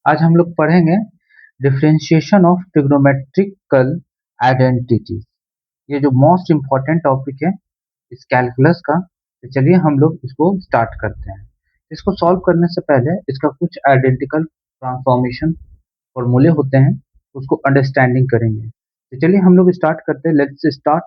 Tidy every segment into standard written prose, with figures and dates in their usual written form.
आज हम लोग पढ़ेंगे डिफरेंशिएशन ऑफ ट्रिग्नोमेट्रिकल आइडेंटिटीज। ये जो मोस्ट इम्पॉर्टेंट टॉपिक है इस कैलकुलस का। तो चलिए हम लोग इसको स्टार्ट करते हैं। इसको सॉल्व करने से पहले इसका कुछ आइडेंटिकल ट्रांसफॉर्मेशन फॉर्मूले होते हैं, उसको अंडरस्टैंडिंग करेंगे। तो चलिए हम लोग स्टार्ट करते हैं। Let's start.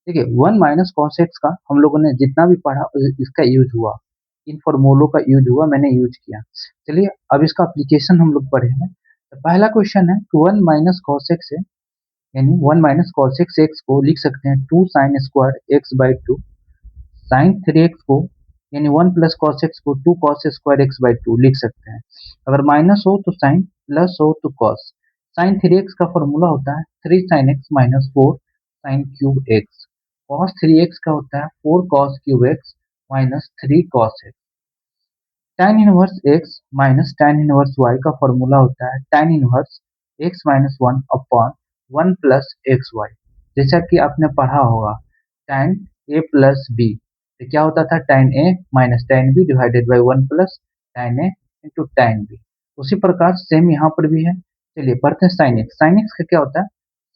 देखिए 1 - cos x का हम लोगों ने जितना भी पढ़ा इसका यूज हुआ, इन फॉर्मूलों का यूज हुआ, मैंने यूज किया। चलिए अब इसका एप्लीकेशन हम लोग पढ़ेंगे। तो पहला क्वेश्चन है कि 1 - cos x है, यानी 1 - cos x x को लिख सकते हैं 2 sin² x/2। sin 3x को यानी 1 + cos x को 2 cos² x/2 लिख सकते हैं। अगर माइनस हो तो साइन, प्लस हो तो कॉस। sin 3x का फॉर्मूला होता है 3 sin x - 4 sin³ x। cos 3x का होता है 4 cos³ x - 3 cos x। tan inverse x minus tan inverse y का फॉर्मूला होता है tan इनवर्स x - 1/1 + xy। जैसा कि आपने पढ़ा होगा tan a + b, तो क्या होता था tan a - tan b divided by 1 + tan a into tan b। उसी प्रकार सेम यहाँ पर भी है। चलिए पढ़ते हैं sin x। sin x का क्या होता है?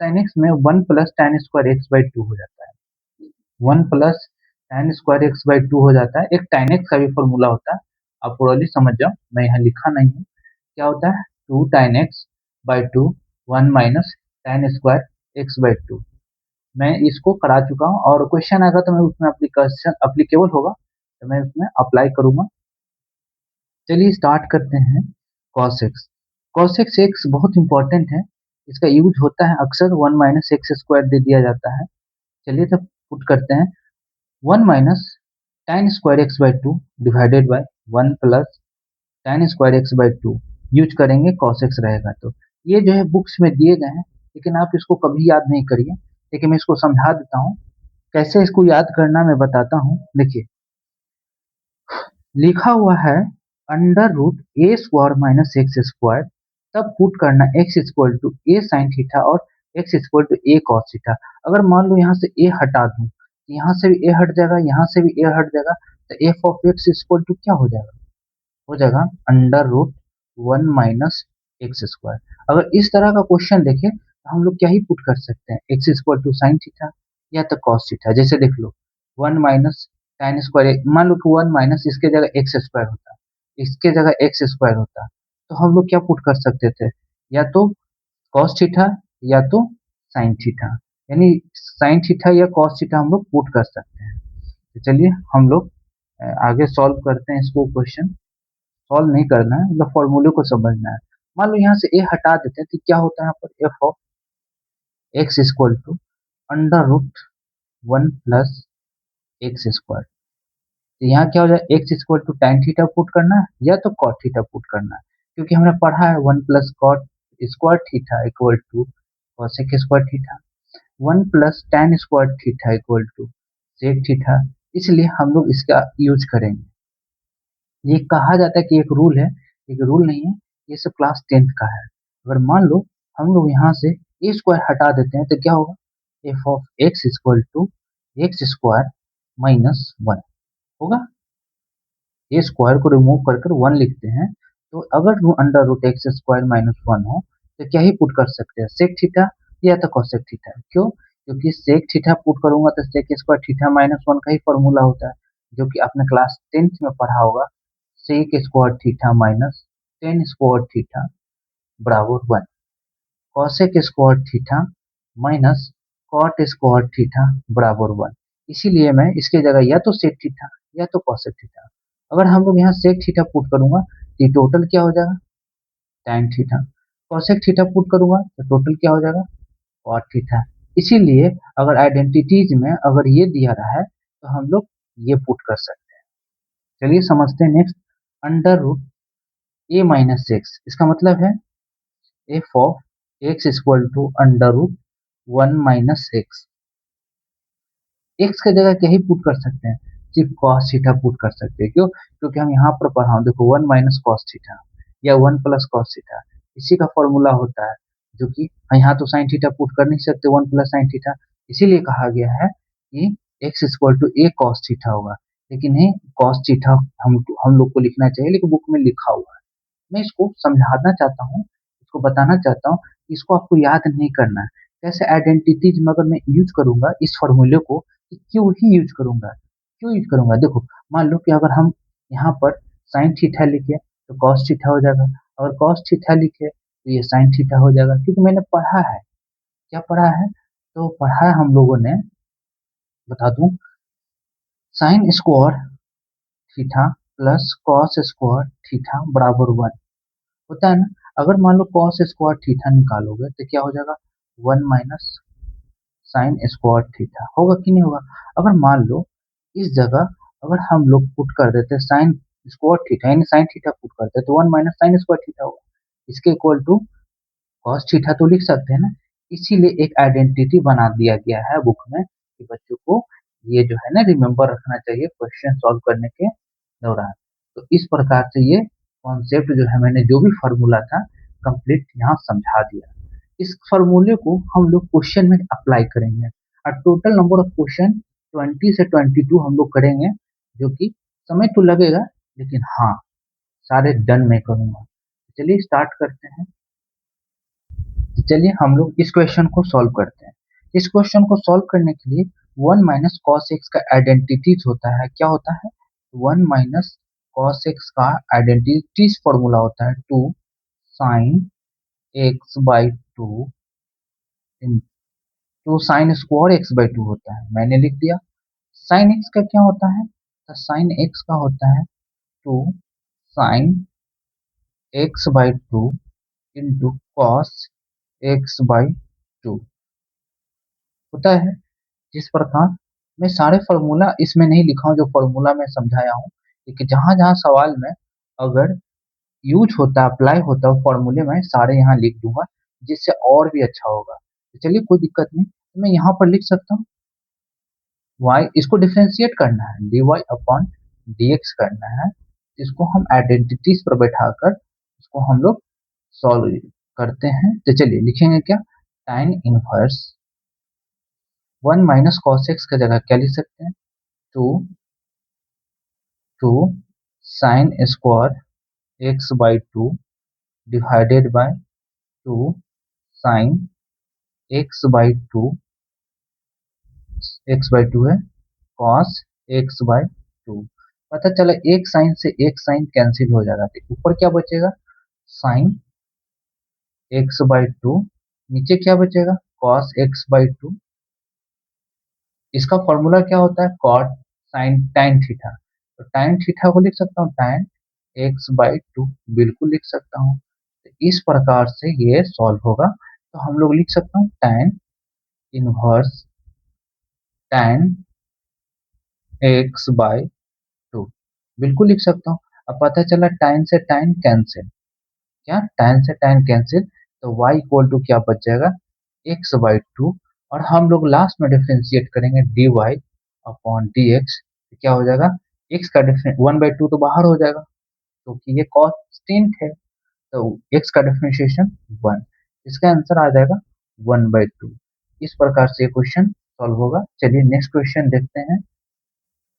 sin x में 1 + tan² x/2 हो जाता है। 1 + tan² x/2 हो जाता है। एक tan x का भी फॉर्मूला होता है, आप प्रोबब्ली समझ जाओ, मैं यहाँ लिखा नहीं हूँ। क्या होता है 2 tan x/2 1 - tan² x/2। मैं इसको करा चुका हूँ और क्वेश्चन आएगा तो मैं उसमें अप्लीकेबल होगा तो मैं उसमें अप्लाई करूंगा। चलिए स्टार्ट करते हैं। cos x। cos x एक बहुत इंपॉर्टेंट है, इसका यूज होता है अक्सर 1 - x² दे दिया जाता है। चलिए तब पुट करते हैं 1 - tan² x/2 divided by 1 + tan² x/2 use करेंगे cos x रहेगा। तो ये जो है बुक्स में दिए गए हैं, लेकिन आप इसको कभी याद नहीं करिए। लेकिन मैं इसको समझा देता हूँ, कैसे इसको याद करना मैं बताता हूँ। देखिए लिखा हुआ है √a² - x², तब पुट करना x = a sin थीटा और x = a cos थीटा। अगर मान लो यहाँ से a हटा दूं, यहाँ से भी a हट जाएगा, यहाँ से भी a हट जाएगा, तो f of x = क्या हो जाएगा? हो जाएगा √1 - x²। अगर इस तरह का क्वेश्चन देखें तो हम लोग क्या ही पुट कर सकते हैं, x = sin थीटा या तो cos थीटा। जैसे देख लो 1 - tan², मान लो कि 1 माइनस इसके जगह x² होता, इसके जगह x² होता, तो हम लोग क्या पुट कर सकते थे, या तो cos थीटा या तो sin थीटा, यानी sin थीटा या cos थीटा हम लोग पुट कर सकते हैं। तो चलिए हम लोग आगे सॉल्व करते हैं इसको। क्वेश्चन सॉल्व नहीं करना है, मतलब फॉर्मूले को समझना है। मान लो यहाँ से a हटा देते हैं तो क्या होता है यहाँ पर f of x = √1 + x²। तो यहाँ क्या हो जाए, x = tan थीटा पुट करना है या तो cot थीटा पुट करना है, क्योंकि हमने पढ़ा है 1 + cot² theta = cosec² theta, 1 + tan² theta = sec theta. इसलिए हम लोग इसका यूज करेंगे। ये कहा जाता है कि एक रूल है, एक रूल नहीं है, ये सब क्लास 10th का है। अगर मान लो हम लोग यहाँ से a² हटा देते हैं तो क्या होगा, f of x = x² - 1 होगा। a स्क्वायर को रिमूव कर कर 1 लिखते हैं, तो अगर √x² - 1 हो तो क्या ही पुट कर सकते हैं, sec थीटा या तो cosec थीटा। क्यों? क्योंकि sec थीटा पुट करूंगा तो sec² थीटा -1 का ही फॉर्मूला होता है, जो कि आपने क्लास 10th में पढ़ा होगा, sec² theta minus tan² theta बराबर 1, cosec² theta minus cot² theta बराबर 1। इसीलिए मैं इसके जगह या तो sec थीटा या तो cosec थीटा। अगर हम लोग यहाँ sec थीटा पुट करूंगा तो ये टोटल क्या हो जाएगा, tan theta. cosec theta put करूंगा तो टोटल क्या हो जाएगा, cot थीटा। इसीलिए अगर आइडेंटिटीज में अगर ये दिया रहा है तो हम लोग ये पुट कर सकते हैं। चलिए समझते हैं नेक्स्ट। √a - x, इसका मतलब है f of x = √1 - x। x के जगह क्या ही पुट कर सकते हैं, सिर्फ cos थीटा पुट कर सकते हैं। क्यों? क्योंकि हम यहाँ पर पढ़ा हूँ, देखो 1 - cos थीटा या 1 + cos थीटा, इसी का फॉर्मूला होता है, जो कि यहाँ तो sin थीटा पुट कर नहीं सकते 1 + sin थीटा, इसीलिए कहा गया है कि x = a cos थीटा होगा। लेकिन नहीं, cos थीटा हम लोग को लिखना चाहिए, लेकिन बुक में लिखा हुआ है, मैं इसको समझाना चाहता हूँ, इसको बताना चाहता हूँ कि इसको आपको याद नहीं करना है। कैसे आइडेंटिटीज में अगर मैं यूज करूंगा इस फॉर्मूले को, कि क्यों ही यूज करूंगा, क्यों यूज करूंगा, देखो मान लो कि अगर हम यहाँ पर साइन थीटा लिखे तो कॉस थीटा हो जाएगा, अगर कॉस थीटा लिखे तो ये साइन थीटा हो जाएगा, क्योंकि मैंने पढ़ा है। क्या पढ़ा है? तो पढ़ा है हम लोगों ने, बता दूं, sign square theta plus cos square theta बराबर 1 होता है ना। अगर मान लो कॉस स्क्वायर थीटा निकालोगे तो क्या हो जाएगा, 1 - साइन स्क्वायर थीटा होगा कि नहीं होगा। अगर मान लो इस जगह अगर हम लोग पुट कर देते साइन स्क्वायर थीटा यानी साइन थीटा पुट करते तो 1 - साइन स्क्वायर थीटा होगा, इसके इक्वल टू कॉस थीटा तो लिख सकते हैं ना। इसीलिए एक आइडेंटिटी बना दिया गया है बुक में कि बच्चों को ये जो है ना रिमेम्बर रखना चाहिए क्वेश्चन सॉल्व करने के दौरान। तो इस प्रकार से ये कॉन्सेप्ट जो है मैंने जो भी फॉर्मूला था कंप्लीट यहाँ समझा दिया। इस फॉर्मूले को हम लोग क्वेश्चन में अप्लाई करेंगे और टोटल नंबर ऑफ क्वेश्चन 20 से 22 हम लोग करेंगे, जो कि समय तो लगेगा लेकिन हाँ सारे डन मैं करूंगा। चलिए स्टार्ट करते हैं। तो चलिए हम लोग इस क्वेश्चन को सॉल्व करते हैं। इस क्वेश्चन को सॉल्व करने के लिए 1 - cos x का आइडेंटिटीज होता है, क्या होता है, 1 - cos x का आइडेंटिटीज फॉर्मूला होता है 2 sin x/2 to sine square x/2 होता है, मैंने लिख दिया। साइन x का क्या होता है, तो साइन x का होता है 2 sin x/2 into cos x/2 होता है। जिस प्रकार मैं सारे फॉर्मूला इसमें नहीं लिखा हूँ, जो फॉर्मूला मैं समझाया हूँ, लेकिन जहां जहां सवाल में अगर यूज होता है अप्लाई होता है फॉर्मूले में सारे यहाँ लिख दूंगा, जिससे और भी अच्छा होगा। तो चलिए कोई दिक्कत नहीं, तो मैं यहाँ पर लिख सकता हूँ y, इसको डिफ्रेंशिएट करना है dy/dx करना है, इसको हम आइडेंटिटीज पर बैठाकर इसको हम लोग सॉल्व करते हैं। तो चलिए लिखेंगे क्या, tan इनवर्स 1 - cos x का जगह क्या लिख सकते हैं, 2 sine square x/2 divided by 2 sine x/2, x/2 है, cos x/2। पता चला एक साइन से एक साइन कैंसिल हो जाएगा, तो ऊपर क्या बचेगा, साइन x/2, नीचे क्या बचेगा, cos x/2। इसका फॉर्मूला क्या होता है, कॉट साइन tan थीटा, तो tan थीटा को लिख सकता हूँ tan x/2, बिल्कुल लिख सकता हूँ। तो इस प्रकार से ये सॉल्व होगा, तो हम लोग लिख सकता हूँ tan इनवर्स tan x/2, बिल्कुल लिख सकता हूँ। अब पता चला tan से tan कैंसिल, क्या tan से tan कैंसिल, तो y इक्वल टू क्या बच जाएगा, x/2, और हम लोग लास्ट में डिफ्रेंशिएट करेंगे dy/dx, क्या हो जाएगा, x का डिफरेंस 1/2 तो बाहर हो जाएगा क्योंकि ये कांस्टेंट है, तो x का डिफरेंशिएशन 1, इसका आंसर आ जाएगा 1/2। इस प्रकार से क्वेश्चन सॉल्व होगा। चलिए नेक्स्ट क्वेश्चन देखते हैं।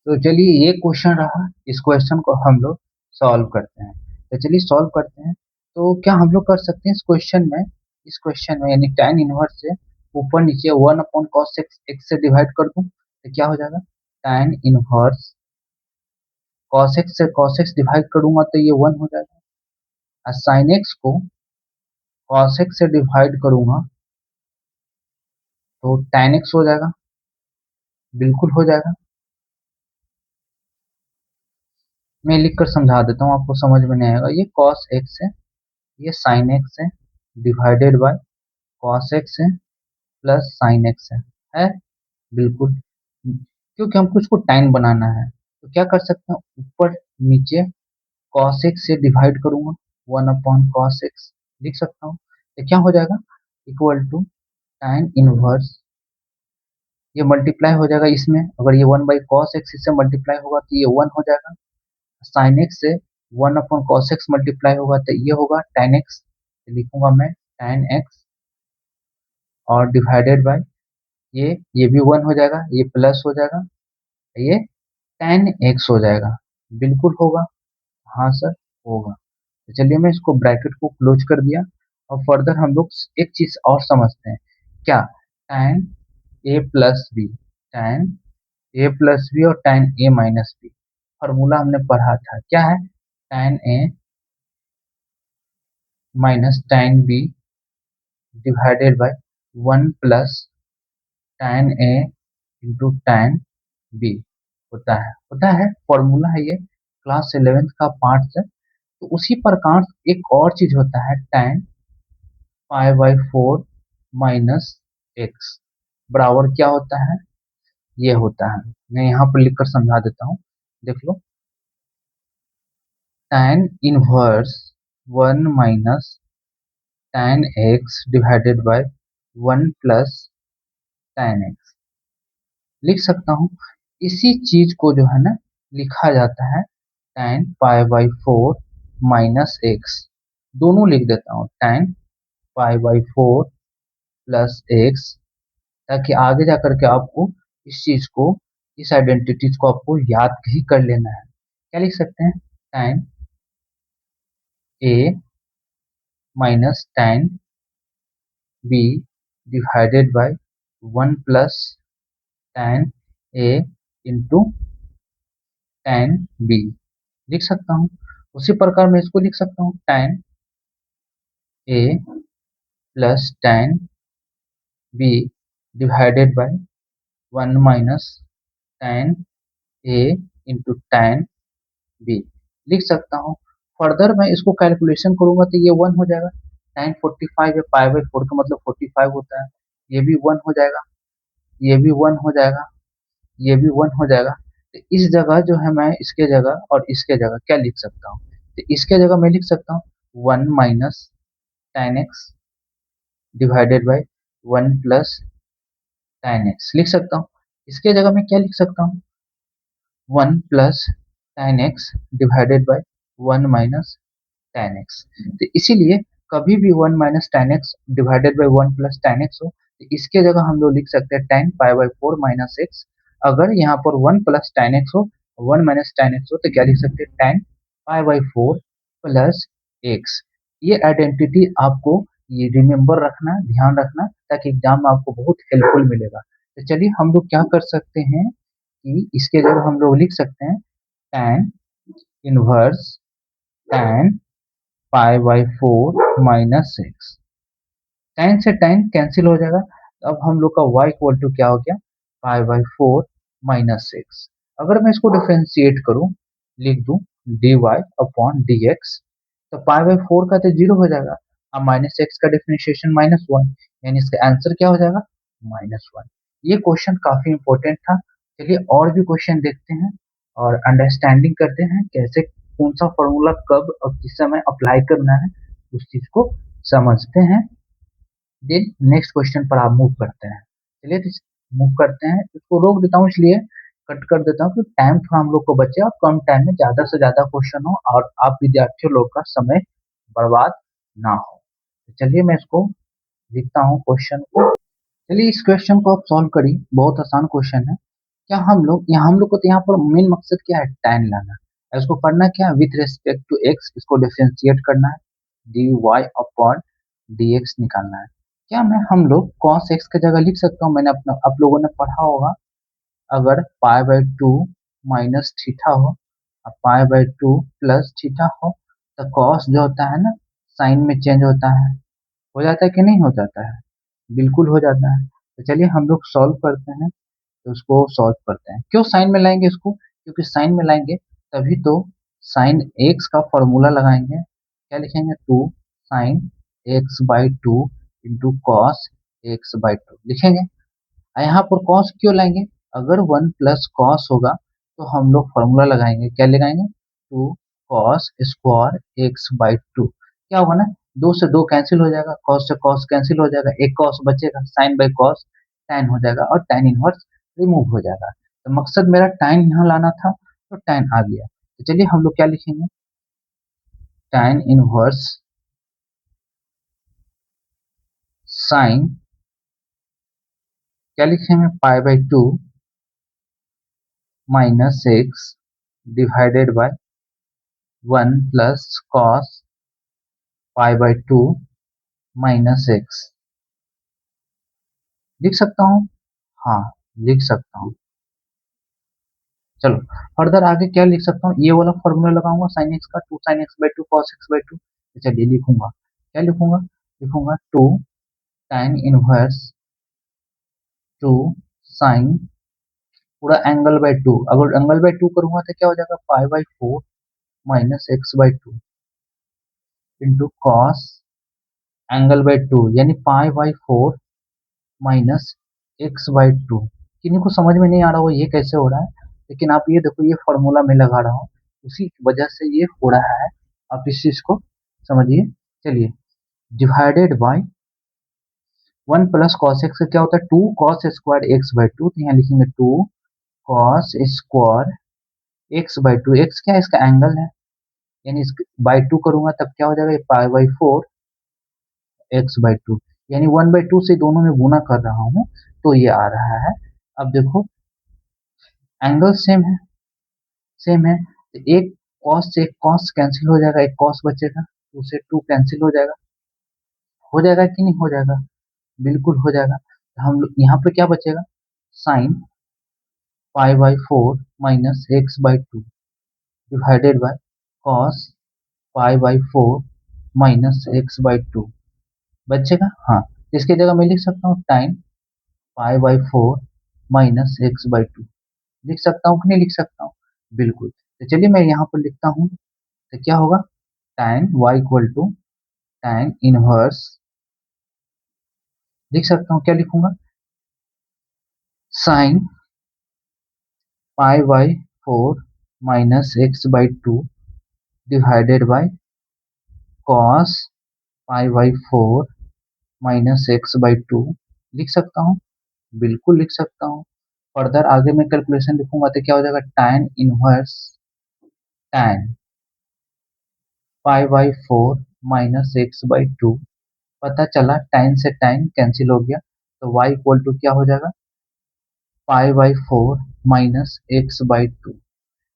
तो चलिए ये क्वेश्चन रहा, इस क्वेश्चन को हम लोग सॉल्व करते हैं। तो चलिए सॉल्व करते हैं। तो क्या हम लोग कर सकते हैं इस क्वेश्चन में यानी tan इनवर्स से ऊपर नीचे 1/cos x से डिवाइड कर दूं तो क्या हो जाएगा, tan inverse cos x divide करूंगा तो ये 1 हो जाएगा, और sin x को cos x से डिवाइड करूंगा तो tan x हो जाएगा, बिल्कुल हो जाएगा। मैं लिख कर समझा देता हूँ, आपको समझ में नहीं आएगा। ये cos x है, ये sin x है, डिवाइडेड बाय cos x है प्लस sin x है बिल्कुल, क्योंकि हमको इसको tan बनाना है तो क्या कर सकते हैं, ऊपर नीचे cos x से डिवाइड करूंगा 1/cos x लिख सकता हूँ, तो क्या हो जाएगा, इक्वल टू tan इनवर्स, ये मल्टीप्लाई हो जाएगा इसमें, अगर ये 1/cos x इससे मल्टीप्लाई होगा तो ये 1 हो जाएगा, sin x से 1/cos x मल्टीप्लाई होगा तो ये होगा tan x, लिखूंगा मैं tan x, और डिवाइडेड बाय ये भी 1 हो जाएगा, ये प्लस हो जाएगा, ये tan x हो जाएगा, बिल्कुल होगा, हाँ सर होगा। तो चलिए मैं इसको ब्रैकेट को क्लोज कर दिया। और फर्दर हम लोग एक चीज और समझते हैं, क्या, tan a plus b, tan a plus b और tan a minus b, formula हमने पढ़ा था, क्या है, tan a minus tan b divided by 1 plus tan a into tan b होता है फॉर्मूला है, ये क्लास 11th का पार्ट है। तो उसी प्रकार एक और चीज होता है, tan pi by 4 minus x बराबर क्या होता है, ये होता है, मैं यहाँ पर लिखकर समझा देता हूँ, देख लो, tan inverse 1 minus tan x divided by 1 plus tan x लिख सकता हूँ। इसी चीज को जो है ना लिखा जाता है tan pi by 4 minus x, दोनों लिख देता हूँ, tan pi by 4 plus x, ताकि आगे जाकर के आपको इस चीज को, इस आइडेंटिटीज को आपको याद ही कर लेना है। क्या लिख सकते हैं, tan a minus tan b divided by 1 plus tan a into tan b लिख सकता हूँ। उसी प्रकार मैं इसको लिख सकता हूँ, tan a plus tan b divided by 1 minus tan a into tan b लिख सकता हूँ। फर्दर मैं इसको कैलकुलेशन करूंगा तो ये 1 हो जाएगा, tan 45 है, पाई बाई 4 का मतलब 45 होता है, ये भी 1 हो जाएगा, ये भी 1 हो जाएगा, ये भी 1 हो जाएगा। तो इस जगह जो है मैं इसके जगह और इसके जगह क्या लिख सकता हूँ, तो इसके जगह मैं लिख सकता हूँ 1 minus tan x divided by 1 plus tan x लिख सकता हूँ। इसके जगह मैं क्या लिख सकता हूँ, 1 plus tan x divided by 1 minus tan x. तो इसीलिए कभी भी 1 minus tan x divided by 1 plus tan x हो, तो इसके जगह हम लोग लिख सकते हैं tan pi by 4 minus x. अगर यहाँ पर 1 प्लस tan एक्स हो, 1 माइनस tan एक्स हो, तो क्या लिख सकते हैं, tan pi by 4 plus x. ये आइडेंटिटी आपको ये रिमेम्बर रखना, ध्यान रखना, ताकि एग्जाम में आपको बहुत हेल्पफुल मिलेगा। तो चलिए हम लोग क्या कर सकते हैं कि इसके जगह हम लोग लिख सकते हैं tan inverse tan pi by 4 minus x. tan से tan कैंसिल हो जाएगा, तो अब हम लोग का y इक्वल टू क्या हो गया, पाई बाई 4 माइनस एक्स। अगर मैं इसको डिफ्रेंशिएट करूं, लिख दूं dy अपॉन dx, तो पाई बाई 4 का तो जीरो हो जाएगा, अब माइनस एक्स का डिफ्रेंशिएशन -1, यानी इसका आंसर क्या हो जाएगा, -1। ये क्वेश्चन काफी इंपॉर्टेंट था। चलिए और भी क्वेश्चन देखते हैं और अंडरस्टैंडिंग करते हैं, कैसे कौन सा फॉर्मूला कब और किस समय अप्लाई करना है, उस चीज को समझते हैं। देन नेक्स्ट क्वेश्चन पर आप मूव करते हैं। चलिए तो मूव करते हैं, इसको रोक देता हूँ, इसलिए कट कर देता हूँ कि टाइम थोड़ा हम लोग को बचे और कम टाइम में ज्यादा से ज्यादा क्वेश्चन हो और आप विद्यार्थियों लोग का समय बर्बाद ना हो। तो चलिए मैं इसको लिखता हूँ क्वेश्चन को। चलिए इस क्वेश्चन को आप सॉल्व करिए, बहुत आसान क्वेश्चन है। क्या हम लोग को तो यहाँ पर मेन मकसद क्या है, tan लाना है। इसको करना क्या है, विथ रेस्पेक्ट टू एक्स इसको डिफरेंशिएट करना है, dy अपॉन dx निकालना है। क्या मैं हम लोग cos x की जगह लिख सकता हूँ, मैंने अपना आप लोगों ने पढ़ा होगा, अगर पाई बाई 2 माइनस थीटा हो और पाई बाई 2 प्लस थीटा हो, तो cos जो होता है ना साइन में चेंज होता है, हो जाता है कि नहीं हो जाता है, बिल्कुल हो जाता है। तो चलिए हम लोग सॉल्व करते हैं, तो उसको सॉल्व करते हैं। क्यों साइन में लाएंगे इसको, क्योंकि साइन में लाएंगे तभी तो साइन एक्स का फॉर्मूला लगाएंगे, क्या लिखेंगे, 2 sine x by 2 into cos x by 2 लिखेंगे। यहाँ पर कॉस क्यों लाएंगे, अगर 1 प्लस कॉस होगा तो हम लोग फॉर्मूला लगाएंगे, क्या लगाएंगे, 2 कॉस स्क्वायर एक्स बाई 2। क्या होगा ना, 2 से 2 कैंसिल हो जाएगा, कॉस से कॉस कैंसिल हो जाएगा, एक कॉस बचेगा, साइन बाई कॉस tan हो जाएगा और tan इनवर्स रिमूव हो जाएगा। तो मकसद मेरा tan यहाँ लाना था, तो tan आ गया। तो चलिए हम लोग क्या लिखेंगे, tan इनवर्स साइन, क्या लिखेंगे, पाई by 2 minus x divided by 1 plus cos pi by two minus x. लिख सकता हूँ? हाँ, लिख सकता हूँ। चलो फर्दर आगे क्या लिख सकता हूँ, ये वाला फॉर्मूला लगाऊंगा साइन एक्स का, two sine x by two cos x by two. चलिए लिखूंगा, क्या लिखूंगा, लिखूंगा two tan inverse two sine पूरा एंगल बाई टू। अगर एंगल बाई टू करूंगा तो क्या हो जाएगा, pi by four minus x by two into cos angle by two, यानी pi by four minus x by two. किन्हीं को समझ में नहीं आ रहा हो ये कैसे हो रहा है, लेकिन आप ये देखो, ये फॉर्मूला मैं लगा रहा हूँ, उसी वजह से ये हो रहा है। आप इस चीज को समझिए। चलिए, divided by one plus cos x का क्या होता है, two cos square x by two. तो यहाँ लिखेंगे two cos square x by two. X क्या है, इसका एंगल है, यानी इस बाई टू करूंगा तब क्या हो जाएगा, ये पाई by four x by two, यानी वन बाई टू से दोनों में गुना कर रहा हूँ तो ये आ रहा है। अब देखो एंगल सेम है, सेम है, तो एक कॉस से एक कॉस कैंसिल हो जाएगा, एक कॉस बचेगा, टू से टू कैंसिल हो जाएगा कि नहीं हो जाएगा, बिल्कुल हो जाएगा। तो हम लोग यहाँ पे क्या बचेगा, sign pi by four minus x by two divided by cos pi by four minus x by to बचेगा। हाँ, इसकी जगह मैं लिख सकता हूँ time pi by four minus x by two. लिख सकता हूँ कि नहीं लिख सकता हूँ, बिल्कुल। तो चलिए मैं यहाँ पर लिखता हूँ, तो क्या होगा, tan y equal to tan inverse, लिख सकता हूँ, क्या लिखूंगा, sine pi by four minus x by two divided by cos pi by four minus x by two. लिख सकता हूँ, बिल्कुल लिख सकता हूँ। फर्दर आगे मैं कैलकुलेशन लिखूंगा तो क्या हो जाएगा, tan inverse tan pi by four minus x by two. पता चला tan से tan कैंसिल हो गया, तो y इक्वल टू क्या हो जाएगा, pi by four minus x by two.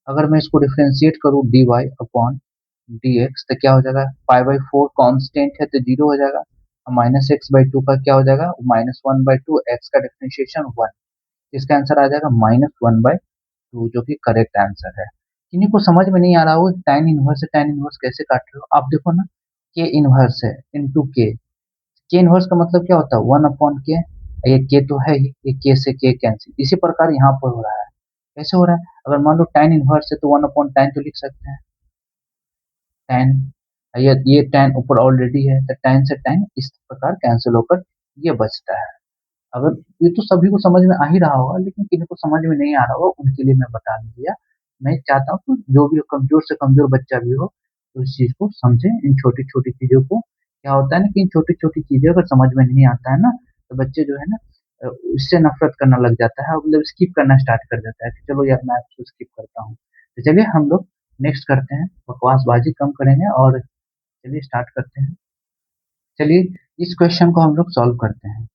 अगर मैं इसको डिफ्रेंशिएट करूँ d y upon d x तो क्या हो जाएगा, पाई बाई फोर कॉन्स्टेंट है तो जीरो हो जाएगा, माइनस एक्स बाई टू का क्या हो जाएगा, minus one by two, x का डिफ्रेंशिएशन वन। इसका आंसर आ जाएगा माइनस वन बाई टू, जो कि करेक्ट आंसर है। किन्हीं को समझ में नहीं आ रहा हो tan इनवर्स से tan इनवर्स कैसे काट रहे हो, आप देखो ना, के इनवर्स है इनटू के इनवर्स का मतलब क्या होता है, वन अपॉन के, ये के तो है ही, ये के से के कैंसिल। इसी प्रकार यहाँ पर हो रहा है, कैसे हो रहा है, अगर मान लो tan इनवर्स है तो वन अपॉन tan तो लिख सकते हैं, tan, ये tan ऊपर ऑलरेडी है तो tan से tan इस प्रकार कैंसिल होकर ये बचता है। अगर ये तो सभी को समझ में आ ही रहा होगा, लेकिन किसी को समझ में नहीं आ रहा होगा उनके लिए मैं बता दिया। मैं चाहता हूँ कि जो भी कमजोर से कमजोर बच्चा भी हो तो इस चीज को समझे, इन छोटी छोटी चीजों को। क्या होता है ना कि इन छोटी छोटी चीजें अगर समझ में नहीं आता है ना, तो बच्चे जो है ना इससे नफरत करना लग जाता है, मतलब स्किप करना स्टार्ट कर देता है कि चलो यार मैं इसको स्किप करता हूँ। तो चलिए हम लोग नेक्स्ट करते हैं, बकवासबाजी कम करेंगे और चलिए स्टार्ट करते हैं। चलिए इस क्वेश्चन को हम लोग सॉल्व करते हैं।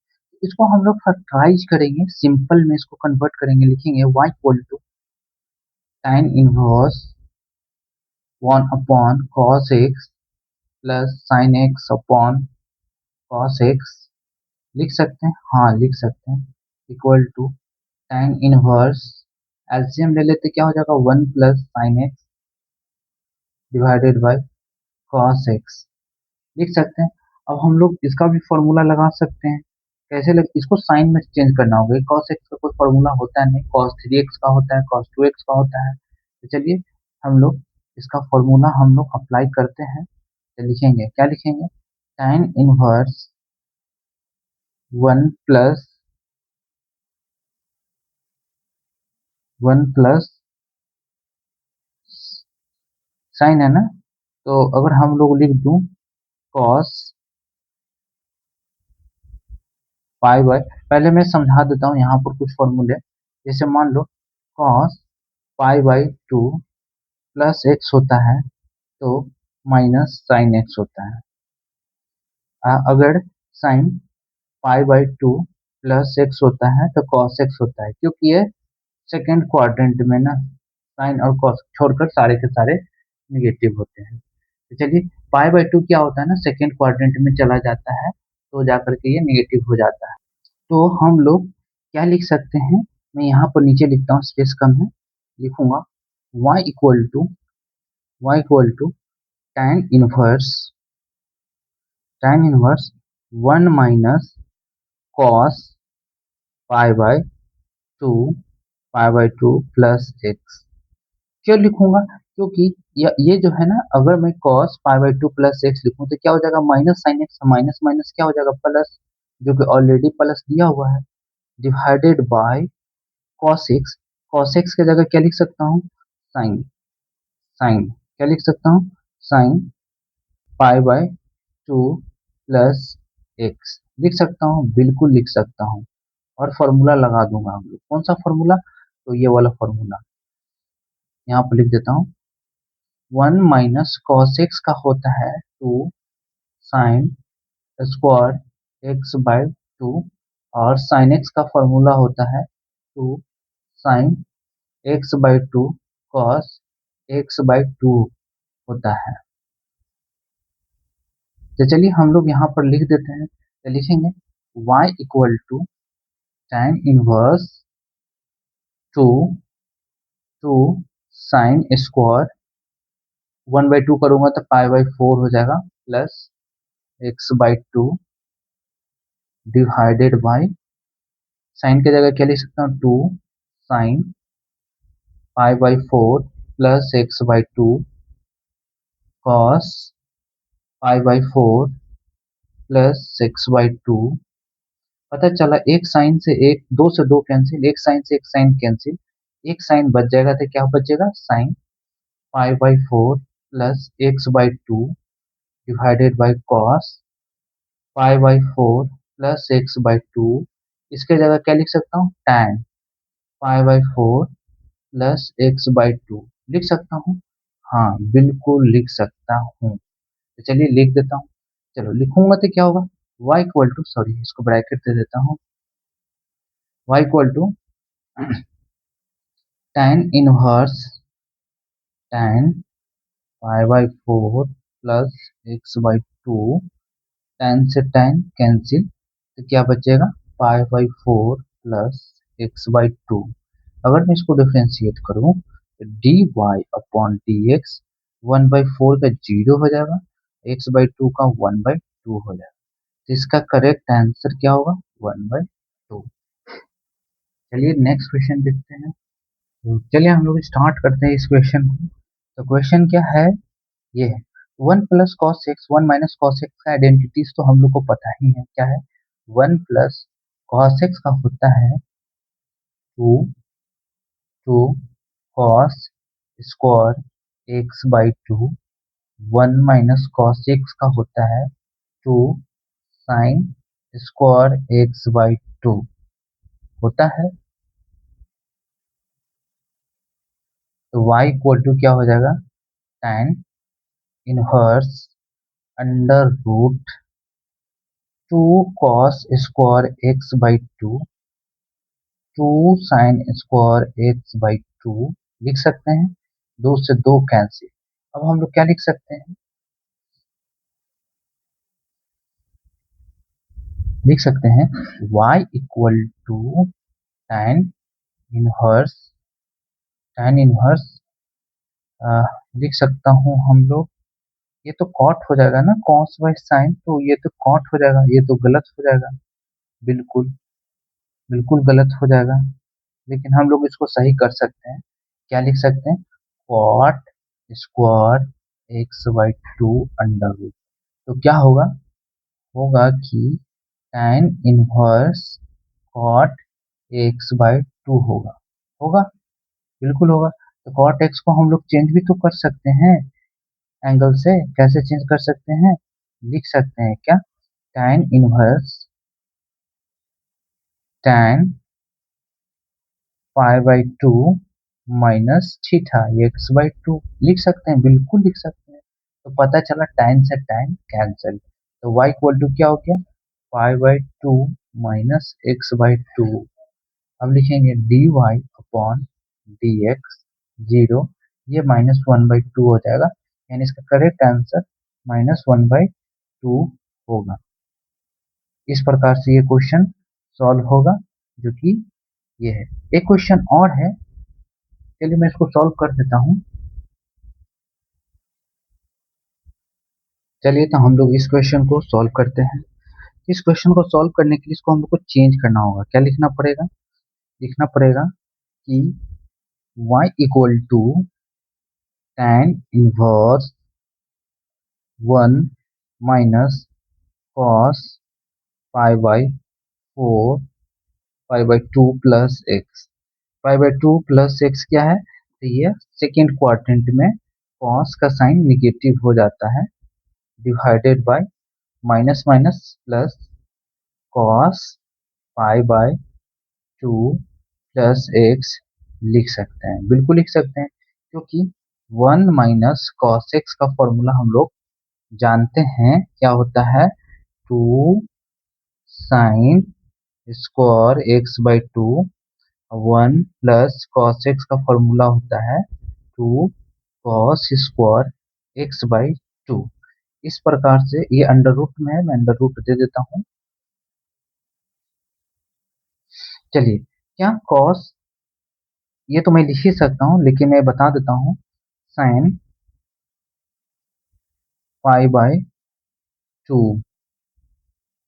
इसको हम लोग फैक्टराइज करेंगे, सिंपल में इसको कन्वर्ट करेंगे, लिखेंगे y equal to tan inverse one upon cos x plus sin x upon cos x। लिख सकते हैं, हाँ लिख सकते हैं, equal to tan inverse, LCM ले लेते क्या हो जाएगा, one plus sine x divided by cos x। लिख सकते हैं। अब हम लोग इसका भी फॉर्मूला लगा सकते हैं, कैसे लग, इसको साइन में चेंज करना होगा, cos x का कोई फॉर्मूला होता नहीं, cos 3x का होता है, cos 2x का होता है। तो चलिए हम लोग इसका फॉर्मूला हम लोग अप्लाई करते हैं, तो लिखेंगे, क्या लिखेंगे, tan inverse one plus sign है ना, तो अगर हम लोग लिख दूं cos पाई बाय, पहले मैं समझा देता हूँ यहाँ पर कुछ फॉर्मूले। जैसे मान लो cos pi by two plus x होता है तो माइनस साइन एक्स होता है। अगर sign pi by two plus x होता है तो कॉस एक्स होता है, क्योंकि ये सेकेंड क्वाड्रेंट में ना साइन और कॉस छोड़कर सारे के सारे निगेटिव होते हैं। तो चलिए पाई बाई टू क्या होता है ना, सेकेंड क्वाड्रेंट में चला जाता है तो जाकर के ये नेगेटिव हो जाता है। तो हम लोग क्या लिख सकते हैं, मैं यहाँ पर नीचे लिखता हूँ, स्पेस कम है, लिखूंगा y equal to tan inverse 1 minus cos pi by two plus x. क्यों लिखूंगा, क्योंकि ये जो है ना, अगर मैं cos pi by two plus x लिखूं तो क्या हो जाएगा, minus sine x, minus minus क्या हो जाएगा, प्लस, जो कि ऑलरेडी प्लस दिया हुआ है, divided by cos x। cos x की जगह क्या लिख सकता हूँ, साइन, क्या लिख सकता हूँ, sine pi by two plus x लिख सकता हूँ, बिल्कुल लिख सकता हूँ। और फॉर्मूला लगा दूंगा हम लोग, कौन सा फॉर्मूला, तो ये वाला फॉर्मूला यहाँ पर लिख देता हूँ। 1 माइनस कॉस एक्स का होता है 2 साइन स्क्वायर एक्स बाय 2, और साइन एक्स का फॉर्मूला होता है 2 sine x by 2 cos x by 2 होता है। तो चलिए हम लोग यहाँ पर लिख देते हैं, तो लिखेंगे y equal to tan inverse two sine square 1 by two करूंगा तो पाई बाई 4 हो जाएगा, plus x by two divided by, sine की जगह क्या लिख सकता हूँ, 2 sine pi by 4 plus x by two cos pi by 4 plus x by two. पता चला एक साइन से एक, दो से दो कैंसिल, एक साइन से एक साइन कैंसिल, एक साइन बच जाएगा तो क्या बचेगा, sign pi by 4 plus x by two divided by cos pi by 4 plus x by to. इसके जगह क्या लिख सकता हूँ, tan pi by 4 plus x by two लिख सकता हूँ। हाँ बिल्कुल लिख सकता हूँ, तो चलिए लिख देता हूँ। चलो लिखूंगा तो क्या होगा, y इक्वल टू, सॉरी इसको ब्रैकेट दे देता हूँ, y equal to tan inverse tan pi by 4 plus x by two, tan से tan कैंसिल, तो क्या बचेगा, pi by 4 plus x by two. अगर मैं इसको डिफ्रेंशिएट करूँ तो d y upon d x, 1/4 का 0 हो जाएगा, एक्स बाई टू का 1/2 हो जाएगा। तो इसका करेक्ट आंसर क्या होगा, 1/2। चलिए नेक्स्ट क्वेश्चन देखते हैं। तो चलिए हम लोग स्टार्ट करते हैं इस क्वेश्चन को। तो क्वेश्चन क्या है, ये है 1 plus cos x 1 minus cos x का आइडेंटिटीज तो हम लोग को पता ही है क्या है। 1 प्लस कॉस एक्स का होता है 2 cos square x by to. 1 minus cos x का होता है 2 sine square x by to होता है। तो y इक्वल टू क्या हो जाएगा, tan inverse under root 2 cos square x by two 2 sine square x by two लिख सकते हैं, दो से दो कैंसिल। अब हम लोग क्या लिख सकते हैं, लिख सकते हैं y equal to tan inverse tan inverse, लिख सकता हूँ हम लोग, ये तो कॉट हो जाएगा ना, कॉस बाय साइन, तो ये तो कॉट हो जाएगा, ये तो गलत हो जाएगा, बिल्कुल बिल्कुल गलत हो जाएगा। लेकिन हम लोग इसको सही कर सकते हैं, क्या लिख सकते हैं, cot square x by two under root. तो क्या होगा, होगा कि tan inverse cot x by two होगा, होगा बिल्कुल होगा। तो कॉट एक्स को हम लोग चेंज भी तो कर सकते हैं एंगल से, कैसे चेंज कर सकते हैं, लिख सकते हैं क्या, tan inverse tan pi by two minus theta x by two लिख सकते हैं, बिल्कुल लिख सकते हैं। तो पता चला tan से tan कैंसिल, तो y इक्वल टू क्या हो गया, पाई by two minus x by to. अब लिखेंगे dy अपॉन डी एक्स 0, ये -1/2 हो जाएगा, यानी इसका करेक्ट आंसर -1/2 होगा। इस प्रकार से ये क्वेश्चन सॉल्व होगा, जो कि ये है। एक क्वेश्चन और है, चलिए मैं इसको सॉल्व कर देता हूँ। चलिए तो हम लोग इस क्वेश्चन को सॉल्व करते हैं। इस क्वेश्चन को सॉल्व करने के लिए इसको हम लोग को चेंज करना होगा। क्या लिखना पड़ेगा? लिखना पड़ेगा कि y equal to tan inverse 1 minus cos pi by 4 pi by 2 plus x. Pi by 2 plus x क्या है? तो ये सेकेंड क्वाड्रेंट में कॉस का साइन निगेटिव हो जाता है, divided by minus minus plus cos pi by 2 plus x लिख सकते हैं, बिल्कुल लिख सकते हैं, क्योंकि 1 माइनस कॉस एक्स का फॉर्मूला हम लोग जानते हैं क्या होता है, 2 sine square x by 2। 1 plus cos x का फॉर्मूला होता है 2 कॉस स्क्वायर एक्स बाई 2। इस प्रकार से ये अंडर रूट में है, मैं अंडर रूट दे देता हूँ। चलिए, क्या कॉस, ये तो मैं लिख ही सकता हूँ, लेकिन मैं बता देता हूँ। Sine pi by 2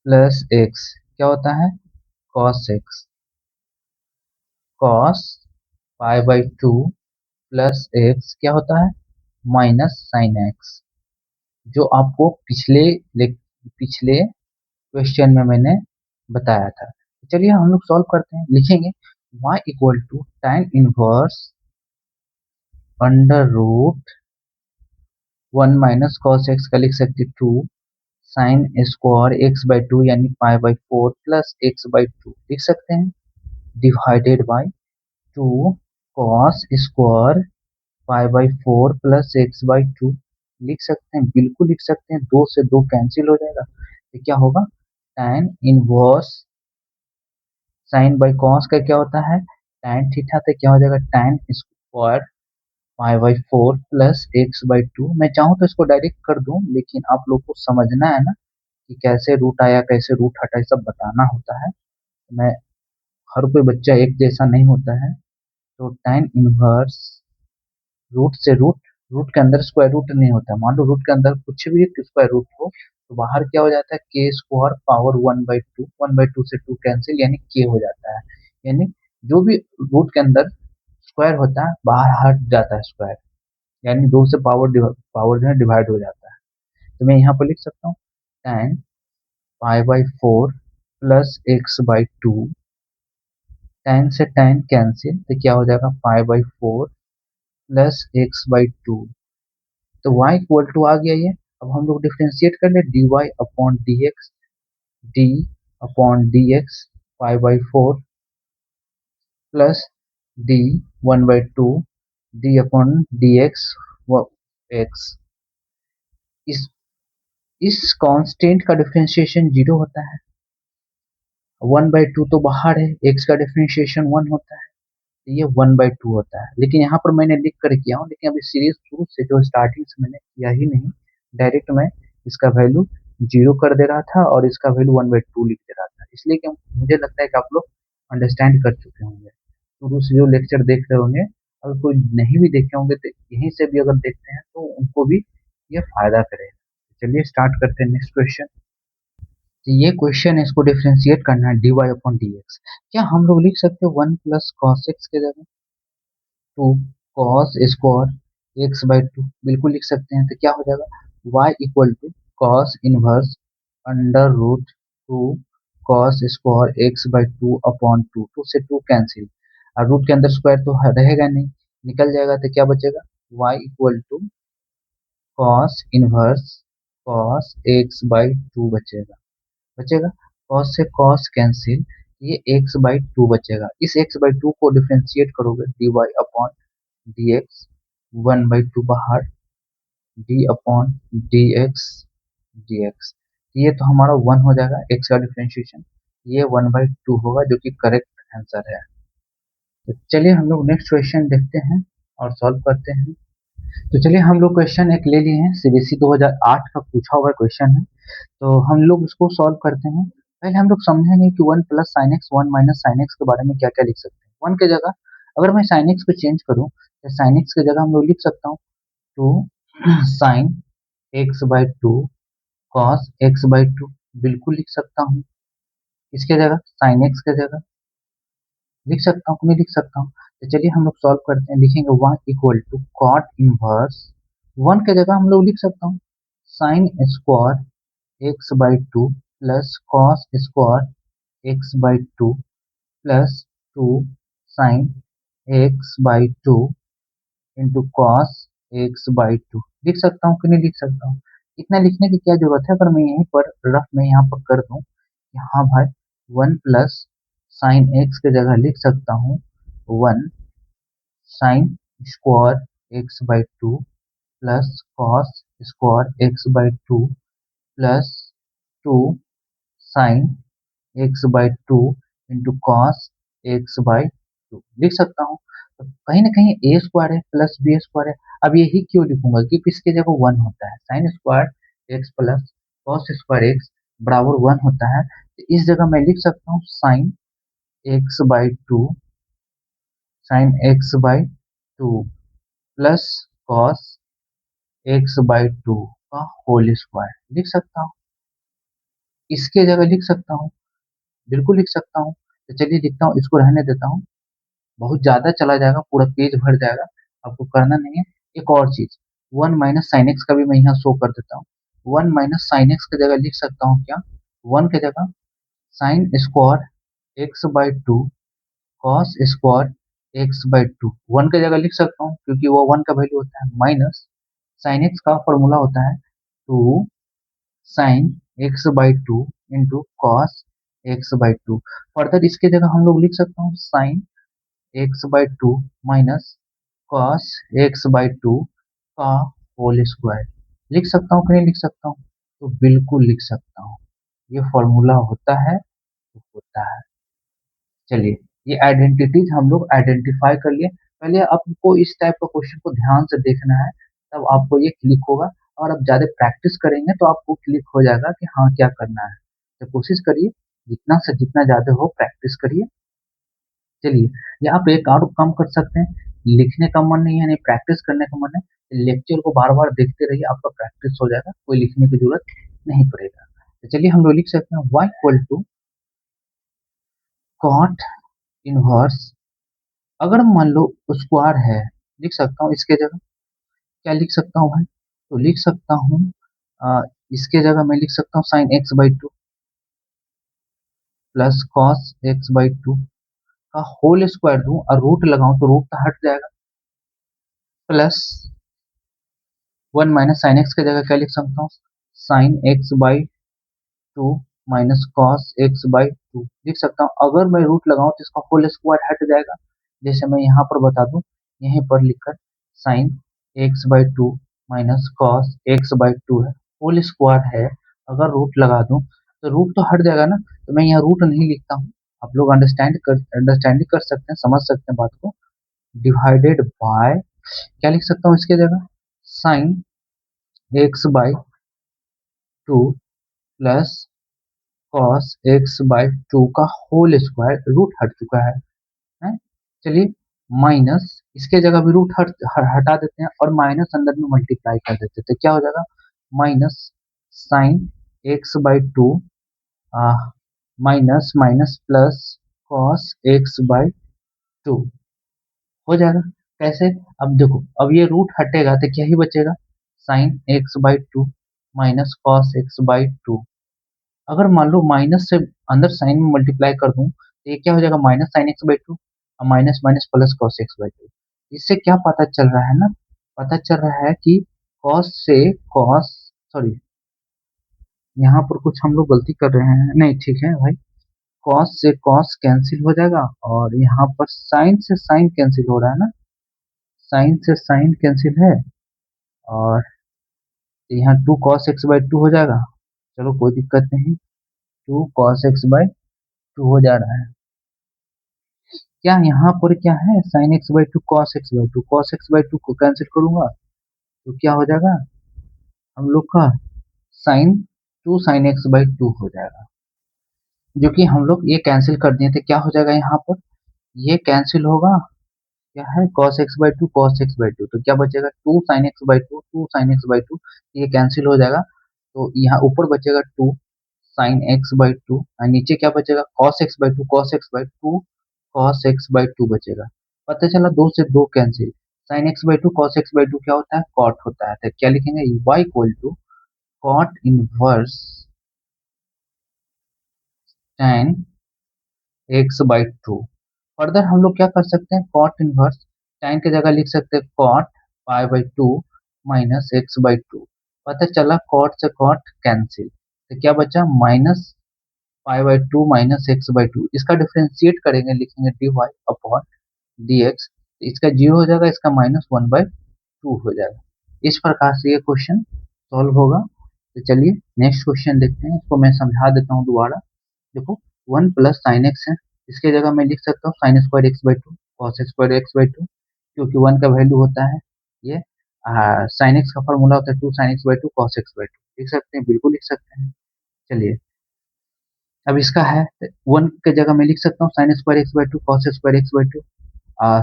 plus x क्या होता है, cos x. Cos pi by 2 plus x क्या होता है, माइनस साइन एक्स, जो आपको पिछले क्वेश्चन में मैंने बताया था। चलिए हम लोग सॉल्व करते हैं। लिखेंगे y equal to tan inverse under root 1 minus cos x का लिख सकते 2 साइन स्क्वायर एक्स बाई 2 यानी pi by 4 plus x by 2 लिख सकते हैं, divided by 2 cos square pi by 4 plus x by 2 लिख सकते हैं, बिल्कुल लिख सकते हैं। 2 से 2 कैंसिल हो जाएगा, तो क्या होगा, tan inverse sine by cos का क्या होता है, tan थीटा, तो क्या हो जाएगा, tan square pi by 4 plus x by 2। मैं चाहूँ तो इसको डायरेक्ट कर दूं, लेकिन आप लोग को समझना है ना कि कैसे रूट आया कैसे रूट हटा, ये सब बताना होता है। मैं, हर कोई बच्चा एक जैसा नहीं होता है। तो tan इनवर्स रूट से रूट के अंदर स्क्वायर रूट नहीं होता। मान लो रूट के अंदर कुछ भी स्क्वायर रूट हो, तो बाहर क्या हो जाता है, के स्क्वायर पावर 1/2, 1/2 से 2 कैंसिल यानी के हो जाता है। यानी जो भी रूट के अंदर स्क्वायर होता है बाहर हट जाता है स्क्वायर, यानी 2 से पावर जो है डिवाइड हो जाता है। तो मैं यहाँ पर लिख सकता हूँ tan pi by 4 plus x by 2। tan से tan कैंसिल, तो क्या हो जाएगा, pi by 4 plus x by 2। तो y इक्वल टू आ गया ये। अब हम लोग डिफ्रेंशिएट कर ले, dy upon d x, D upon d x pi by 4 plus D 1/2 D upon d x x. इस इस कांस्टेंट का डिफ्रेंशिएशन 0 होता है, 1/2 तो बाहर है, x का डिफ्रेंशिएशन 1 होता है, तो ये 1/2 होता है। लेकिन यहाँ पर मैंने लिख कर किया हूँ, लेकिन अभी सीरीज शुरू से जो स्टार्टिंग से मैंने किया ही नहीं, डायरेक्ट मैं इसका वैल्यू 0 कर दे रहा था और इसका वैल्यू 1/2 लिख दे रहा था, इसलिए कि मुझे लगता है कि आप लोग अंडरस्टैंड कर चुके होंगे। शुरू से जो लेक्चर देख रहे होंगे, अगर कोई नहीं भी देखे होंगे तो यहीं से भी अगर देखते हैं तो उनको भी ये फायदा करेगा। चलिए स्टार्ट करते हैं नेक्स्ट क्वेश्चन। तो ये क्वेश्चन है, इसको डिफ्रेंशिएट करना है, dy अपॉन डी एक्स। क्या हम लोग लिख सकते हैं 1 प्लस कॉस एक्स के जगह 2 कॉस स्क्वायर एक्स बाई 2, बिल्कुल लिख सकते हैं। तो क्या हो जाएगा, y equal to cos inverse under root 2 cos square x by 2 upon 2, 2 से 2 कैंसिल, और रूट के अंदर स्क्वायर तो रहेगा नहीं, निकल जाएगा, तो क्या बचेगा, y equal to cos inverse cos x by 2 बचेगा। कॉस से कॉस कैंसिल, ये एक्स बाई 2 बचेगा। इस एक्स बाई 2 को डिफ्रेंशिएट करोगे, d y upon d x, 1/2 बाहर, डी अपॉन डी एक्स, ये तो हमारा 1 हो जाएगा, एक्स का डिफ्रेंशिएशन, ये 1/2 होगा, जो कि करेक्ट आंसर है। तो चलिए हम लोग नेक्स्ट क्वेश्चन देखते हैं और सॉल्व करते हैं। तो चलिए हम लोग क्वेश्चन एक ले लिए हैं, सीबीएसई 2008 का पूछा हुआ क्वेश्चन है। तो हम लोग इसको सॉल्व करते हैं। पहले हम लोग समझेंगे कि 1 plus sine x 1 minus sine x के बारे में क्या क्या लिख सकते हैं। 1 की जगह अगर मैं साइन एक्स को चेंज करूँ तो साइन एक्स की जगह हम लोग लिख सकता हूँ two sine x by two cos x by two, बिल्कुल लिख सकता हूँ। इसके जगह साइन एक्स की जगह लिख सकता हूँ कि नहीं लिख सकता हूँ। तो चलिए हम लोग सॉल्व करते हैं। लिखेंगे 1 इक्वल टू कॉट इनवर्स 1 की जगह हम लोग लिख सकता हूँ sign square x by two plus cos square x by two plus two sine x by two into cos x by two, लिख सकता हूँ कि नहीं लिख सकता हूँ। इतना लिखने की क्या जरूरत है, अगर मैं यहीं पर रफ में यहाँ पर कर दूं कि हाँ भाई 1 प्लस साइन एक्स की जगह लिख सकता हूँ 1 sign square x by two plus cos square x by two plus two sine x by two into cos x by two, लिख सकता हूँ। तो कहीं ना कहीं ए स्क्वायर है प्लस बी स्क्वायर है। अब यही क्यों लिखूंगा, क्योंकि इसके जगह 1 होता है। Sign square x plus cos square x बराबर 1 होता है। तो इस जगह मैं लिख सकता हूँ sine x by to sine x by two plus cos x by two का होल स्क्वायर, लिख सकता हूँ। इसके जगह लिख सकता हूँ, बिल्कुल लिख सकता हूँ। तो चलिए लिखता हूँ, इसको रहने देता हूँ। बहुत ज्यादा चला जाएगा, पूरा पेज भर जाएगा, आपको करना नहीं है। एक और चीज 1 माइनस साइन एक्स का भी मैं यहाँ शो कर देता हूँ। 1 माइनस साइन एक्स की जगह लिख सकता हूँ क्या, 1 की जगह sign square x by two cos square x by to, 1 की जगह लिख सकता हूँ क्योंकि वो 1 का वैल्यू होता है। माइनस साइन एक्स का फॉर्मूला होता है two sine x by two into cos x by two. Further इसके जगह हम लोग लिख सकता हूँ sine x by two minus cos x by two का होल स्क्वायर, लिख सकता हूँ कि नहीं लिख सकता हूँ। तो बिल्कुल लिख सकता हूँ, ये फॉर्मूला होता है तो होता है। चलिए ये आइडेंटिटीज हम लोग आइडेंटिफाई कर लिए। पहले आपको इस टाइप का क्वेश्चन को ध्यान से देखना है, तब आपको ये क्लिक होगा। और आप ज्यादा प्रैक्टिस करेंगे तो आपको क्लिक हो जाएगा कि हाँ क्या करना है। तो कोशिश करिए जितना से जितना ज्यादा हो प्रैक्टिस करिए। चलिए यहाँ पे एक और काम कर सकते हैं, लिखने का मन नहीं है नहीं प्रैक्टिस करने का मन है, लेक्चर को बार बार देखते रहिए, आपका प्रैक्टिस हो जाएगा, कोई लिखने की जरूरत नहीं पड़ेगा। तो चलिए हम लोग लिख सकते हैं y equal to cot inverse, अगर मान लो स्क्वायर है, लिख सकता हूँ इसके जगह क्या लिख सकता हूँ भाई, तो लिख सकता हूँ इसके जगह मैं लिख सकता हूँ sine x by two plus cos x by two का होल स्क्वायर दूं और रूट लगाऊं तो रूट तो हट जाएगा, प्लस 1 माइनस साइन एक्स की जगह क्या लिख सकता हूँ sine x by two minus cos x by two, लिख सकता हूँ। अगर मैं रूट लगाऊं तो इसका होल स्क्वायर हट जाएगा, जैसे मैं यहाँ पर बता दूं, यहीं पर लिखकर sign x by two minus cos x by to है, होल स्क्वायर है। अगर रूट लगा दूं तो रूट तो हट जाएगा ना, तो मैं यहाँ रूट नहीं लिखता हूँ। आप लोग अंडरस्टैंड कर सकते हैं, समझ सकते हैं बात को। डिवाइडेड बाय क्या लिख सकता हूँ इसके जगह sign x by two plus cos x by two का होल स्क्वायर, रूट हट चुका है? चलिए माइनस इसके जगह भी रूट हटा देते हैं और माइनस अंदर में मल्टीप्लाई कर देते हैं, तो क्या हो जाएगा minus sine x by two minus minus plus cos x by two हो जाएगा। कैसे, अब देखो अब ये रूट हटेगा तो क्या ही बचेगा sign x by two minus cos x by two. अगर मान लो माइनस से अंदर साइन में मल्टीप्लाई कर दूं तो ये क्या हो जाएगा minus sine x by two और minus minus plus cos x by two. इससे क्या पता चल रहा है ना, पता चल रहा है कि कॉस से कॉस, सॉरी यहाँ पर कुछ हम लोग गलती कर रहे हैं, नहीं ठीक है भाई, कॉस से कॉस कैंसिल हो जाएगा और यहाँ पर साइन से साइन कैंसिल हो रहा है ना, साइन से साइन कैंसिल है और यहाँ two cos x by two हो जाएगा। चलो कोई दिक्कत नहीं, two cos x by two हो जा रहा है। क्या यहाँ पर क्या है sine x by two cos x by two, cos x by two को कैंसिल करूंगा तो क्या हो जाएगा हम लोग का साइन 2 sin x/2 हो जाएगा, जो कि हम लोग ये कैंसिल कर दिए थे। क्या हो जाएगा यहाँ पर, ये कैंसिल होगा, क्या है cos x/2 तो क्या बचेगा 2 sin x/2 2 sin x/2, ये कैंसिल हो जाएगा। तो यहाँ ऊपर बचेगा 2 sin x/2 और नीचे क्या बचेगा cos x/2 बचेगा। पता चला दो से दो cancel, sin x/2 cos x/2 क्या होता है कॉट होता है। तो क्या लिखेंगे y equal to cot inverse tan x/2। Further हम लोग क्या कर सकते हैं, कॉट इनवर्स tan की जगह लिख सकते हैं कॉट पाई/2 माइनस x/2। पता चला कॉट से कॉट कैंसिल, तो क्या बचा -पाई/2 माइनस x/2। इसका डिफरेंशिएट करेंगे, लिखेंगे dy/dx, इसका 0 हो जाएगा, इसका -1/2 हो जाएगा। इस प्रकार से ये क्वेश्चन सॉल्व होगा। तो चलिए नेक्स्ट क्वेश्चन देखते हैं, इसको मैं समझा देता हूँ दोबारा। देखो 1 + sin x है, इसके जगह मैं लिख सकता हूँ sin² x/2 cos² x/2, क्योंकि 1 का वैल्यू होता है ये sin x का फॉर्मूला होता है 2 sin x/2 cos x/2। लिख सकते हैं, बिल्कुल लिख सकते हैं। चलिए अब इसका है 1 के जगह मैं लिख सकता हूँ sin² x/2 cos²x/2,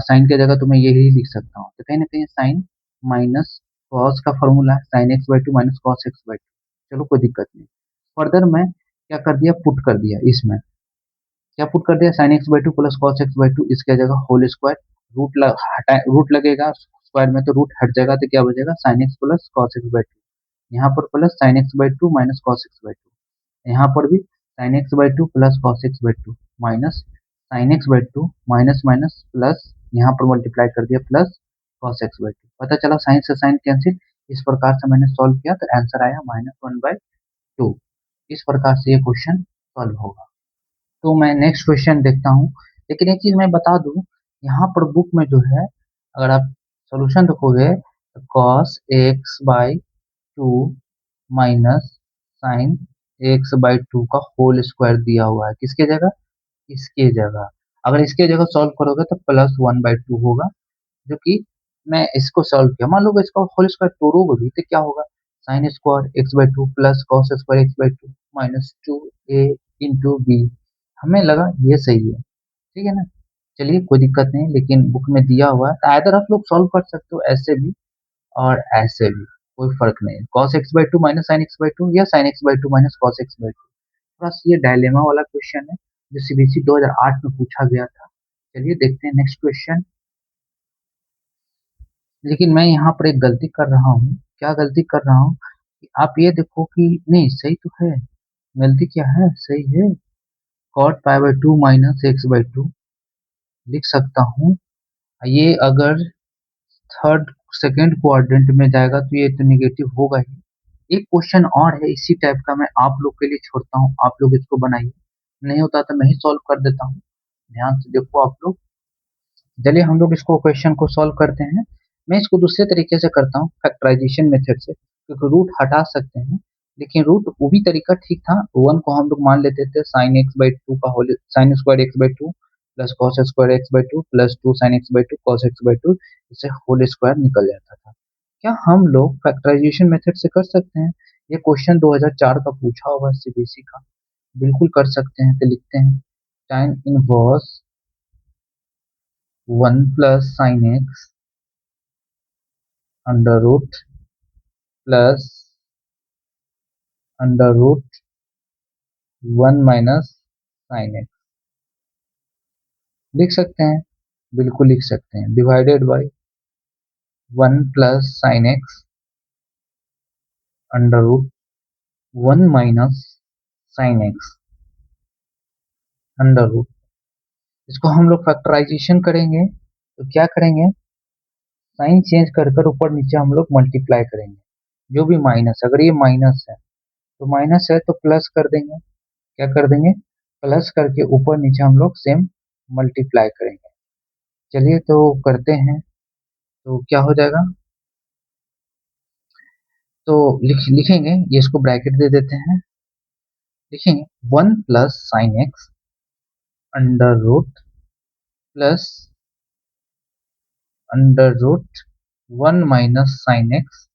साइन की जगह तो मैं यही लिख सकता हूँ। तो कहीं ना कहीं साइन माइनस कॉस का फॉर्मूला है sin x/2 minus cos x/2। चलो कोई दिक्कत नहीं। फर्दर मैं क्या कर दिया, पुट कर दिया इसमें, क्या पुट कर दिया sin x/2 plus cos x/2, इसके जगह होल स्क्वायर, रूट लगेगा स्क्वायर में तो रूट हट जाएगा, तो क्या बचेगा sin x plus cos x/2। यहाँ पर plus sin x/2 minus cos x/2, यहाँ पर भी sin x/2 plus cos x/2 minus sin x/2 minus minus plus, यहाँ पर मल्टीप्लाई कर दिया प्लस cos x/2। पता चला साइन से साइन कैंसिल। इस प्रकार से मैंने सॉल्व किया तो आंसर आया -1/2। इस प्रकार से ये क्वेश्चन सॉल्व होगा। तो मैं नेक्स्ट क्वेश्चन देखता हूँ, लेकिन एक चीज मैं बता दूं, यहाँ पर बुक में जो है अगर आप सॉल्यूशन देखोगे तो cos x/2 minus sin x/2 का होल स्क्वायर दिया हुआ है, किसके जगह, इसके जगह। अगर इसके जगह सॉल्व करोगे तो +1/2 होगा, जो कि मैं इसको सॉल्व किया। मान लो कि इसका होल स्क्वायर तोड़ोगे भी तो क्या होगा, sin² x/2 plus cos² x/2 minus 2a into B. हमें लगा ये सही है, ठीक है ना। चलिए कोई दिक्कत नहीं, लेकिन बुक में दिया हुआ है तो आइदर आप लोग सॉल्व कर सकते हो ऐसे भी और ऐसे भी, कोई फर्क नहीं है। cos x/2 minus sin x/2 या sin x/2 minus cos x/2। थोड़ा सा ये डायलेमा वाला क्वेश्चन है जो सीबीएसई 2008 में पूछा गया था। चलिए देखते हैं नेक्स्ट क्वेश्चन। लेकिन मैं यहाँ पर एक गलती कर रहा हूँ, क्या गलती कर रहा हूँ कि आप ये देखो कि नहीं सही तो है, गलती क्या है, सही है। cot π/2 माइनस x/2 लिख सकता हूँ। ये अगर थर्ड सेकेंड क्वाड्रेंट में जाएगा तो ये तो निगेटिव होगा ही। एक क्वेश्चन और है इसी टाइप का, मैं आप लोग के लिए छोड़ता हूँ, आप लोग इसको बनाइए। नहीं होता तो मैं ही सॉल्व कर देता हूँ, ध्यान से देखो आप लोग। चलिए हम लोग इसको क्वेश्चन को सॉल्व करते हैं। मैं इसको दूसरे तरीके से करता हूँ, फैक्टराइजेशन मेथड से, क्योंकि रूट हटा सकते हैं। लेकिन रूट वो भी तरीका ठीक था, वन को हम लोग मान लेते थे sin x/2 का whole sin² x/2 plus cos² x/2 plus 2 sin x/2 cos x/2, इससे होल स्क्वायर निकल जाता था। क्या हम लोग फैक्टराइजेशन मेथड से कर सकते हैं? ये क्वेश्चन 2004 का पूछा हुआ सीबीएसई का, बिल्कुल कर सकते हैं। तो लिखते हैं tan inverse 1 plus sin x under root plus under root 1 minus sin x। लिख सकते हैं, बिल्कुल लिख सकते हैं, divided by 1 plus sin x under root 1 minus sin x under root. इसको हम लोग फैक्टराइजेशन करेंगे तो क्या करेंगे, साइन चेंज कर कर ऊपर नीचे हम लोग मल्टीप्लाई करेंगे। जो भी माइनस, अगर ये माइनस है तो माइनस है तो प्लस कर देंगे, क्या कर देंगे प्लस करके ऊपर नीचे हम लोग सेम मल्टीप्लाई करेंगे। चलिए तो करते हैं, तो क्या हो जाएगा, तो लिखेंगे ये, इसको ब्रैकेट दे देते हैं, लिखेंगे 1 plus sine x under root plus under root 1 minus sine x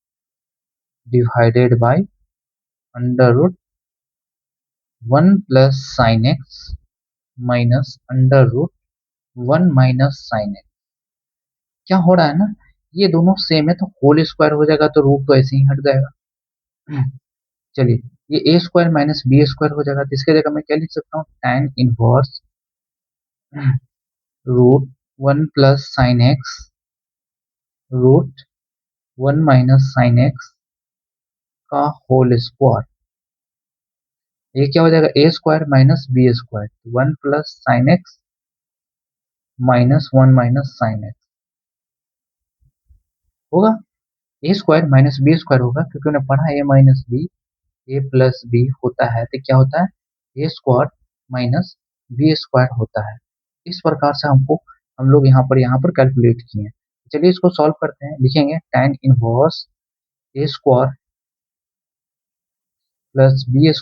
divided by under root 1 + sin x minus under root 1 - sin x। क्या हो रहा है ना, ये दोनों सेम है तो होल स्क्वायर हो जाएगा तो रूट तो ऐसे ही हट जाएगा। चलिए, ये a² - b² हो जाएगा, तो इसके जगह मैं क्या लिख सकता हूँ, tan inverse root 1 + sin x root 1 - sin x का होल स्क्वायर। ये क्या हो जाएगा, a² - b², 1 + sin x -1 - sin x होगा। a² - b² होगा क्योंकि उन्हें पढ़ा a - b, a + b होता है तो क्या होता है, a² - b² होता है। इस प्रकार से हम लोग यहाँ पर कैलकुलेट किए हैं। चलिए इसको सॉल्व करते हैं, लिखेंगे tan inverse a² + b²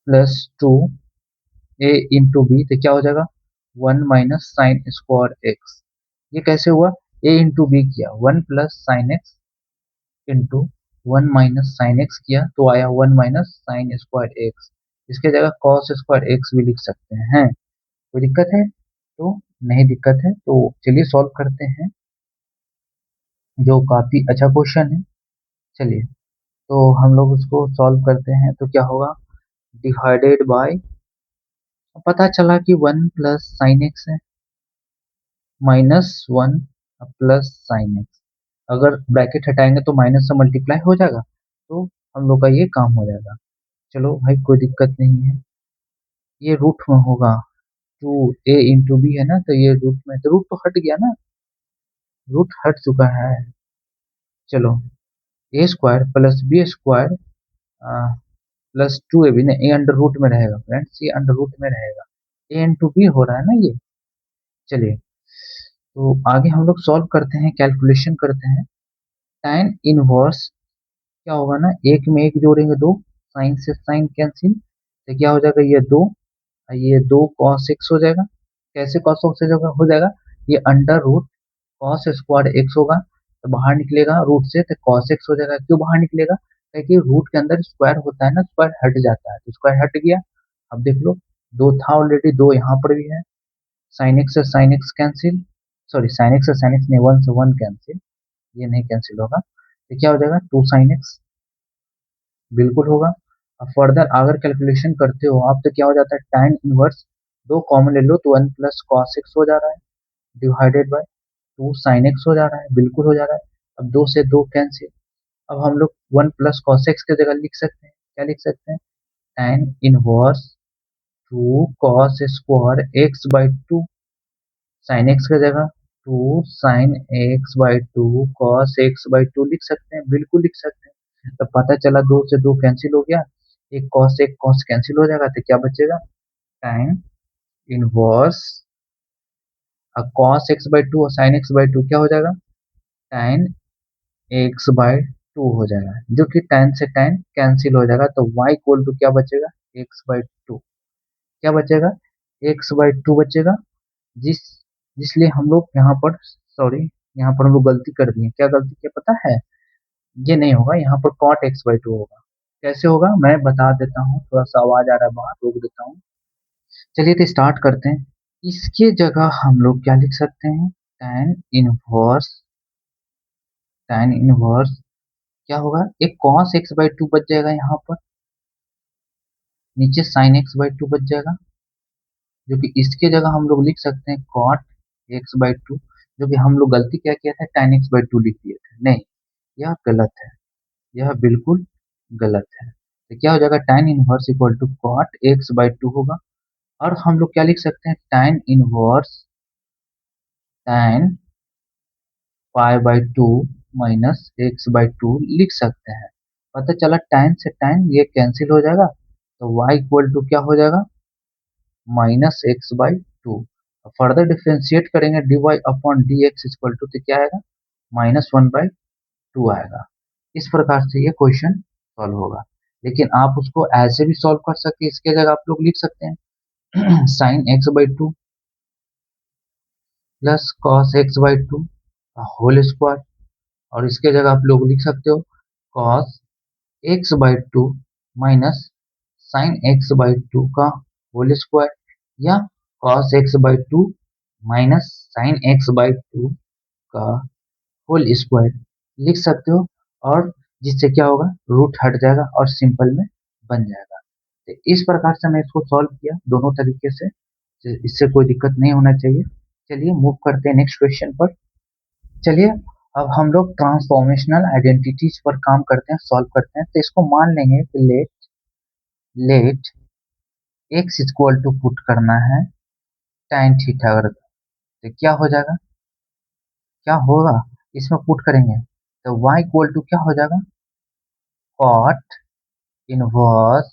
+ 2a into B, तो क्या हो जाएगा 1 - sin² x। ये कैसे हुआ, a इंटू बी किया 1 + sin x into 1 - sin x किया तो आया 1 - sin²x। इसके जगह cos²x भी लिख सकते हैं। कोई दिक्कत है तो, नहीं दिक्कत है तो चलिए सॉल्व करते हैं, जो काफी अच्छा क्वेश्चन है। चलिए तो हम लोग उसको सॉल्व करते हैं तो क्या होगा, डिवाइडेड बाय, पता चला कि 1 + sin x है -1 + sin x। अगर ब्रैकेट हटाएंगे तो माइनस से मल्टीप्लाई हो जाएगा, तो हम लोग का ये काम हो जाएगा। चलो भाई कोई दिक्कत नहीं है, ये रूट में होगा, टू a इंटू बी है ना, तो ये रूट में, तो रूट तो हट गया ना, रूट हट चुका है। चलो a² + b² +2ab नहीं, ए अंडर रूट में रहेगा फ्रेंड्स, ये अंडर रूट में रहेगा, a इंटू बी हो रहा है ना ये। चलिए तो आगे हम लोग सॉल्व करते हैं, कैलकुलेशन करते हैं। tan इनवर्स क्या होगा ना, एक में एक जोड़ेंगे दो, साइन से साइन कैंसिल, तो क्या हो जाएगा, ये दो cos x हो जाएगा। कैसे cos x हो जाएगा, ये अंडर रूट cos² x होगा, तो बाहर निकलेगा रूट से तो cos x हो जाएगा। क्यों बाहर निकलेगा, क्योंकि रूट के अंदर स्क्वायर होता है ना, स्क्वायर हट जाता है, तो स्क्वायर हट गया। अब देख लो, दो था ऑलरेडी, दो यहाँ पर भी है, साइन एक्स से sine x cancel, sorry sine x से साइन एक्स नहीं, 1 से 1 कैंसिल, ये नहीं कैंसिल होगा, तो क्या हो जाएगा 2 sin x, बिल्कुल होगा। अब फर्दर अगर कैलकुलेशन करते हो आप तो क्या हो जाता है, tan इनवर्स, दो कॉमन ले लो तो 1 + cos x हो जा रहा है, डिवाइडेड बाय 2 sin x हो जा रहा है, बिल्कुल हो जा रहा है। अब दो से दो कैंसिल, अब हम लोग 1 + cos x की जगह लिख सकते हैं, क्या लिख सकते हैं, tan inverse 2 cos² x/2, sin x की जगह 2 sin x/2 cos x/2 लिख सकते हैं, बिल्कुल लिख सकते हैं। तो पता चला दो से दो कैंसिल हो गया, एक cos कैंसिल हो जाएगा, तो क्या बचेगा, tan इनवर्स cos x/2 और sin x/2 क्या हो जाएगा, tan x/2 हो जाएगा, जो कि tan से tan कैंसिल हो जाएगा, तो y इक्वल टू क्या बचेगा, x/2। क्या बचेगा, x/2 बचेगा, जिस जिसलिए हम लोग यहाँ पर, सॉरी यहाँ पर हम लोग गलती कर दिए, क्या गलती किया पता है, ये नहीं होगा, यहाँ पर cot x/2 होगा। कैसे होगा मैं बता देता हूँ, थोड़ा सा आवाज आ रहा है बाहर, रोक देता हूँ। चलिए तो स्टार्ट करते हैं। इसके जगह हम लोग क्या लिख सकते हैं, इनवर्स tan इनवर्स क्या होगा, एक cos x/2 बच जाएगा, यहाँ पर नीचे sin x/2 बच जाएगा, जो कि इसके जगह हम लोग लिख सकते हैं cot x/2, जो कि हम लोग गलती क्या किया था, tan x/2 लिख दिए थे, नहीं यह गलत है, यह बिल्कुल गलत है। तो क्या हो जाएगा, tan inverse equal to cot x/2 होगा। और हम लोग क्या लिख सकते हैं, tan inverse tan π/2 minus x/2 लिख सकते हैं। पता चला tan से tan ये कैंसिल हो जाएगा, तो y इक्वल टू क्या हो जाएगा, -x/2। फर्दर डिफ्रेंशिएट करेंगे dy/dx इक्वल टू, तो क्या आएगा, -1/2 आएगा। इस प्रकार से ये क्वेश्चन सॉल्व होगा। लेकिन आप उसको ऐसे भी सॉल्व कर सकते हैं, इसके जगह आप लोग लिख सकते हैं sin x/2 plus cos x/2 whole square, और इसके जगह आप लोग लिख सकते हो cos x by two minus sine x by two का होल स्क्वायर, या cos x by two minus sine x by two का होल स्क्वायर लिख सकते हो। और जिससे क्या होगा, रूट हट जाएगा और सिंपल में बन जाएगा। तो इस प्रकार से मैं इसको सॉल्व किया दोनों तरीके से, इससे कोई दिक्कत नहीं होना चाहिए। चलिए मूव करते हैं नेक्स्ट क्वेश्चन पर। चलिए अब हम लोग ट्रांसफॉर्मेशनल आइडेंटिटीज पर काम करते हैं, सॉल्व करते हैं। तो इसको मान लेंगे कि let let x equal to put करना है tan थीटा, अगर तो क्या हो जाएगा, क्या होगा, इसमें पुट करेंगे तो y इक्वल टू क्या हो जाएगा, cot inverse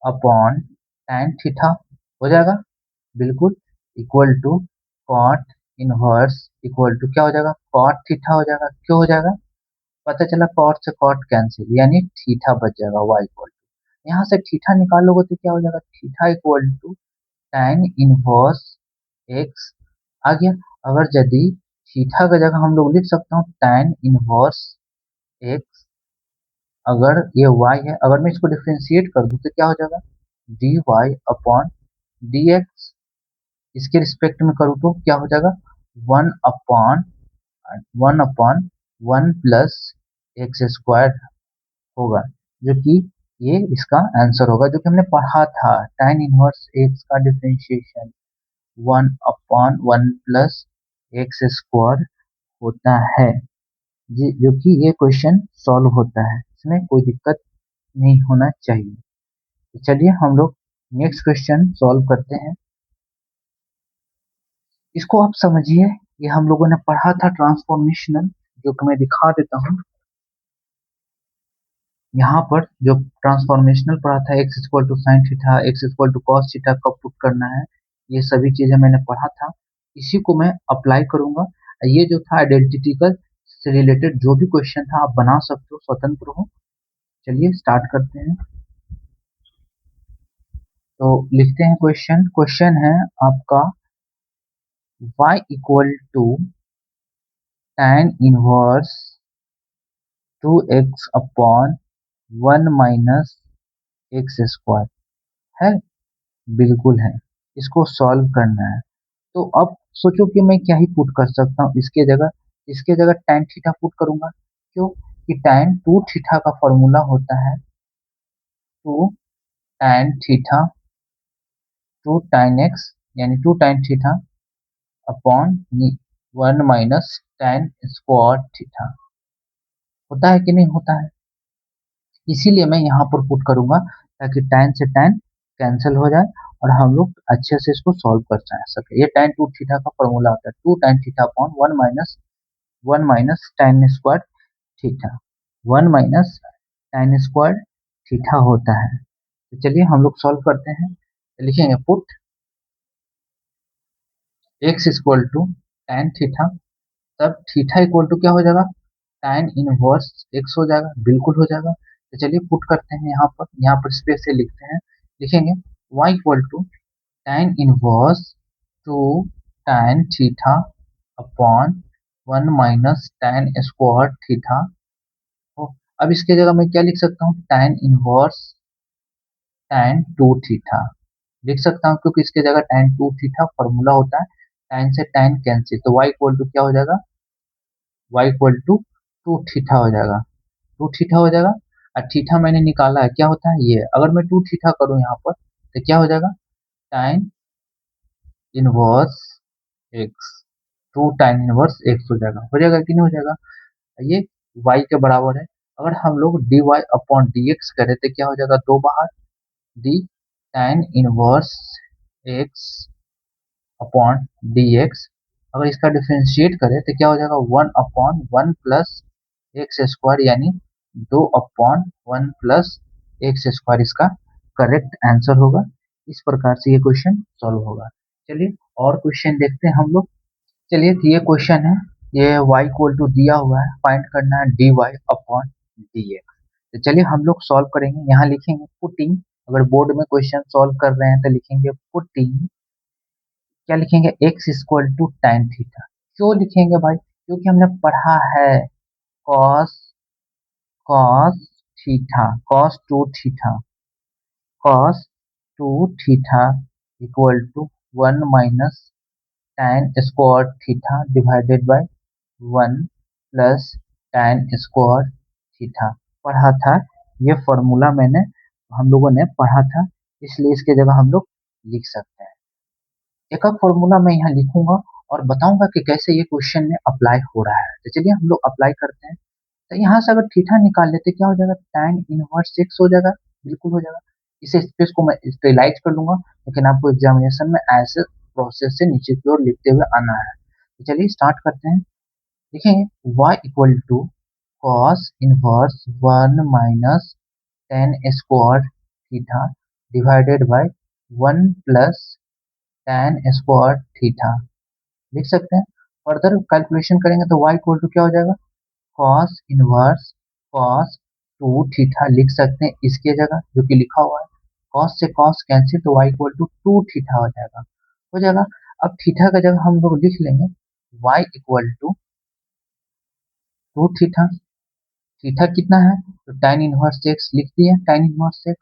upon tan theta हो जाएगा, बिल्कुल equal to cot inverse equal to क्या हो जाएगा, cot थीटा हो जाएगा। क्यों हो जाएगा, पता चला cot से cot कैंसिल, यानी थीटा बच जाएगा y इक्वल टू, यहाँ से थीटा निकालोगे तो क्या हो जाएगा, theta equal to tan inverse x आ गया। अगर यदि थीटा का जगह हम लोग लिख सकते हो tan इनवर्स एक्स, अगर ये y है, अगर मैं इसको डिफ्रेंशिएट कर दूं तो क्या हो जाएगा, dy अपॉन dx, इसके रिस्पेक्ट में करूँ तो क्या हो जाएगा, one upon one upon one plus x square होगा, जो कि ये इसका आंसर होगा, जो कि हमने पढ़ा था tan इनवर्स एक्स का differentiation one upon one plus x square होता है, जो कि ये क्वेश्चन सॉल्व होता है, इसमें कोई दिक्कत नहीं होना चाहिए। तो चलिए हम लोग नेक्स्ट क्वेश्चन सॉल्व करते हैं। इसको आप समझिए, ये हम लोगों ने पढ़ा था ट्रांसफॉर्मेशनल, जो कि मैं दिखा देता हूँ। यहाँ पर जो ट्रांसफॉर्मेशनल पढ़ा था, x equal to sine theta, x equal to cos theta कब पुट करना है, ये सभी चीजें मैंने पढ़ा था, इसी को मैं अप्लाई करूंगा। ये जो था आइडेंटिटिकल से रिलेटेड जो भी क्वेश्चन था आप बना सकते हो, स्वतंत्र हो। चलिए स्टार्ट करते हैं। तो लिखते हैं क्वेश्चन, क्वेश्चन है आपका y equal to tan inverse 2x upon 1 minus x square है, बिल्कुल है, इसको सॉल्व करना है। तो अब सोचो कि मैं क्या ही पुट कर सकता हूँ इसके जगह tan थीटा पुट करूंगा। क्यों, कि tan 2 थीटा का फॉर्मूला होता है 2 tan थीटा 2 tan x, यानी 2 tan theta upon 1 minus tan square theta, होता है कि नहीं होता है, इसीलिए मैं यहाँ पर पुट करूंगा ताकि tan से tan कैंसिल हो जाए और हम लोग अच्छे से इसको सॉल्व कर सके। ये tan 2 थीटा का फॉर्मूला होता है 2 tan theta upon 1 minus tan square theta, 1 minus tan square theta होता है। तो चलिए हम लोग सॉल्व करते हैं। तो लिखेंगे put x equal to tan theta, तब थीटा इक्वल टू क्या हो जाएगा, tan इनवर्स x हो जाएगा, बिल्कुल हो जाएगा। तो चलिए पुट करते हैं, यहाँ पर स्पेस से लिखते हैं, लिखेंगे y equal to tan inverse 2 tan theta upon 1 minus tan square theta. अब इसके जगह मैं क्या लिख सकता हूँ, tan इनवर्स tan 2 थीटा लिख सकता हूँ, क्योंकि इसके जगह tan 2 थीटा फॉर्मूला होता है, tan से tan कैंसिल, तो y इक्वल टू क्या हो जाएगा, y इक्वल टू 2 थीटा हो जाएगा, 2 थीटा हो जाएगा। और थीटा मैंने निकाला है, क्या होता है ये, अगर मैं 2 थीटा करूँ यहाँ पर तो क्या हो जाएगा, tan inverse x, 2 tan inverse x हो जाएगा कि नहीं हो जाएगा, ये y के बराबर है। अगर हम लोग dy अपॉन dx करें तो क्या हो जाएगा, दो बाहर d tan inverse x upon dx, अगर इसका डिफरेंशिएट करें तो क्या हो जाएगा, 1 अपॉन 1 प्लस एक्स स्क्वायर, यानी 2 अपॉन 1 प्लस एक्स स्क्वायर इसका करेक्ट आंसर होगा। इस प्रकार से ये क्वेश्चन सॉल्व होगा। चलिए और क्वेश्चन देखते हैं हम लोग। चलिए तो ये क्वेश्चन है, ये y इक्वल टू दिया हुआ है, फाइंड करना है dy अपॉन dx। तो चलिए हम लोग सॉल्व करेंगे, यहाँ लिखेंगे पुटिंग, अगर बोर्ड में क्वेश्चन सॉल्व कर रहे हैं तो लिखेंगे पुटिंग, क्या लिखेंगे, x equal to tan theta. क्यों लिखेंगे भाई, क्योंकि हमने पढ़ा है cos cos theta cos two theta equal to 1 - tan square theta divided by 1 + tan square theta पढ़ा था। ये फॉर्मूला हम लोगों ने पढ़ा था, इसलिए इसके जगह हम लोग लिख सकते हैं। एक और फॉर्मूला मैं यहाँ लिखूंगा और बताऊंगा कि कैसे ये क्वेश्चन में अप्लाई हो रहा है। तो चलिए हम लोग अप्लाई करते हैं। तो यहाँ से अगर थीटा निकाल लेते क्या हो जाएगा, tan−1 हो जाएगा, बिल्कुल हो जाएगा। इसे स्पेस को मैं स्टेलाइज कर लूंगा, लेकिन आपको एग्जामिनेशन में ऐसे प्रोसेस से नीचे की ओर लिखते हुए आना है। तो चलिए स्टार्ट करते हैं। देखेंगे y equal to cos inverse 1 - tan square theta divided by 1 + tan square theta लिख सकते हैं। फर्दर कैलकुलेशन करेंगे तो y इक्वल टू क्या हो जाएगा, cos inverse cos two theta लिख सकते हैं इसके जगह, जो कि लिखा हुआ है। कॉस से कॉस कैंसिल, तो y इक्वल टू 2 थीटा हो जाएगा। अब थीटा का जगह हम लोग लिख लेंगे y equal to 2 theta. Theta कितना है, तो tan−1 लिख दिए, tan−1।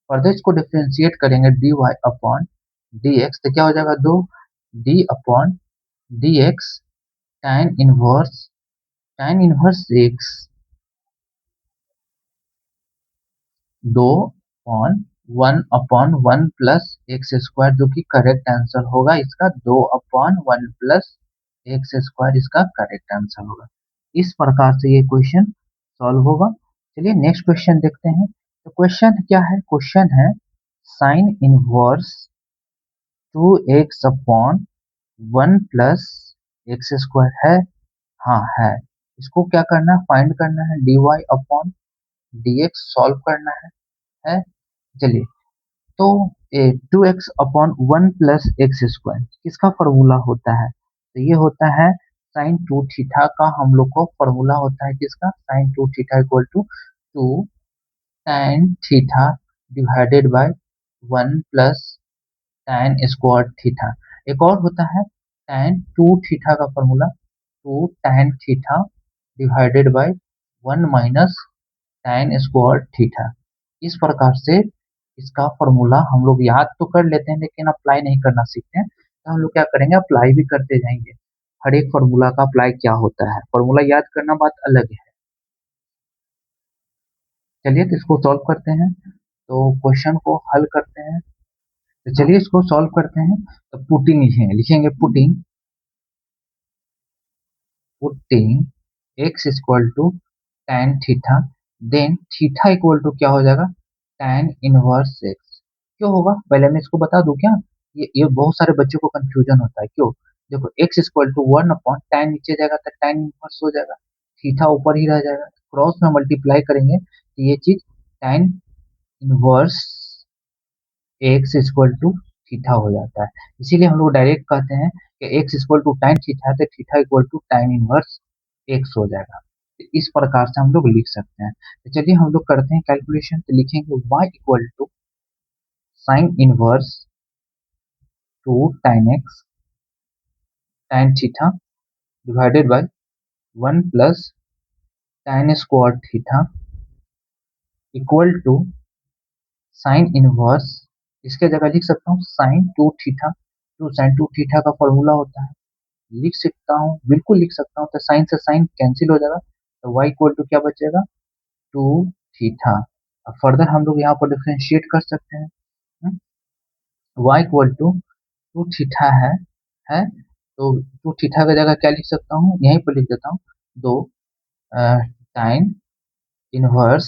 फर्दर इसको डिफ्रेंशिएट करेंगे dy/dx, तो क्या हो जाएगा, 2d/dx tan−1 2 अपॉन 1/1 + x² जो कि करेक्ट आंसर होगा इसका। 2/1 + x² इसका करेक्ट आंसर होगा। इस प्रकार से ये क्वेश्चन सॉल्व होगा। चलिए नेक्स्ट क्वेश्चन देखते हैं। तो क्वेश्चन क्या है, क्वेश्चन है साइन इनवर्स 2x/1 + x² है। हाँ है। इसको क्या करना है, फाइंड करना है, dy/dx सॉल्व करना है। चलिए, तो 2x/1 + x² किसका फॉर्मूला होता है, तो ये होता है साइन 2 थीटा का। हम लोग को फॉर्मूला होता है किसका, sine 2 theta equal to 2 tan theta divided by 1 + tan square theta. एक और होता है tan 2 थीटा का formula, 2 tan theta divided by 1 - tan square theta. इस प्रकार से इसका फॉर्मूला हम लोग याद तो कर लेते हैं, लेकिन अप्लाई नहीं करना सीखते हैं। तो हम लोग क्या करेंगे, अप्लाई भी करते जाएंगे। हर एक फॉर्मूला का अप्लाई क्या होता है, फॉर्मूला याद करना बात अलग है। चलिए तो इसको सॉल्व करते हैं। तो क्वेश्चन को हल करते हैं। तो चलिए इसको सॉल्व करते हैं। तो पुटिंग लिखेंगे putting x equal to tan theta, then theta equal to क्या हो जाएगा, tan−1 x। क्यों होगा, पहले मैं इसको बता दूं क्या। ये बहुत सारे बच्चों को कंफ्यूजन होता है, क्यों। देखो x इक्वल टू 1/tan नीचे जाएगा तो tan−1 हो जाएगा, थीटा ऊपर ही रह जाएगा। क्रॉस में मल्टीप्लाई करेंगे तो ये चीज tan−1 x equal to theta हो जाता है। इसीलिए हम लोग डायरेक्ट कहते हैं कि x equal to tan theta है, तो theta equal to tan−1 x हो जाएगा। तो इस प्रकार से हम लोग लिख सकते हैं। तो चलिए हम लोग करते हैं कैलकुलेशन। तो लिखेंगे y equal to sine inverse 2 tan x tan theta divided by 1 + tan square theta equal to sine inverse, इसके जगह लिख सकता हूँ साइन 2 थीटा। तो साइन 2 थीटा का फॉर्मूला होता है, लिख सकता हूँ, बिल्कुल लिख सकता हूँ। तो साइन से साइन कैंसिल हो जाएगा, तो y इक्वल टू क्या बचेगा, 2 थीटा। अब फर्दर हम लोग यहाँ पर डिफरेंशिएट कर सकते हैं। y इक्वल टू 2 थीटा है तो 2 थीटा की जगह क्या लिख सकता हूँ, यहीं पर लिख देता हूँ, 2 tan−1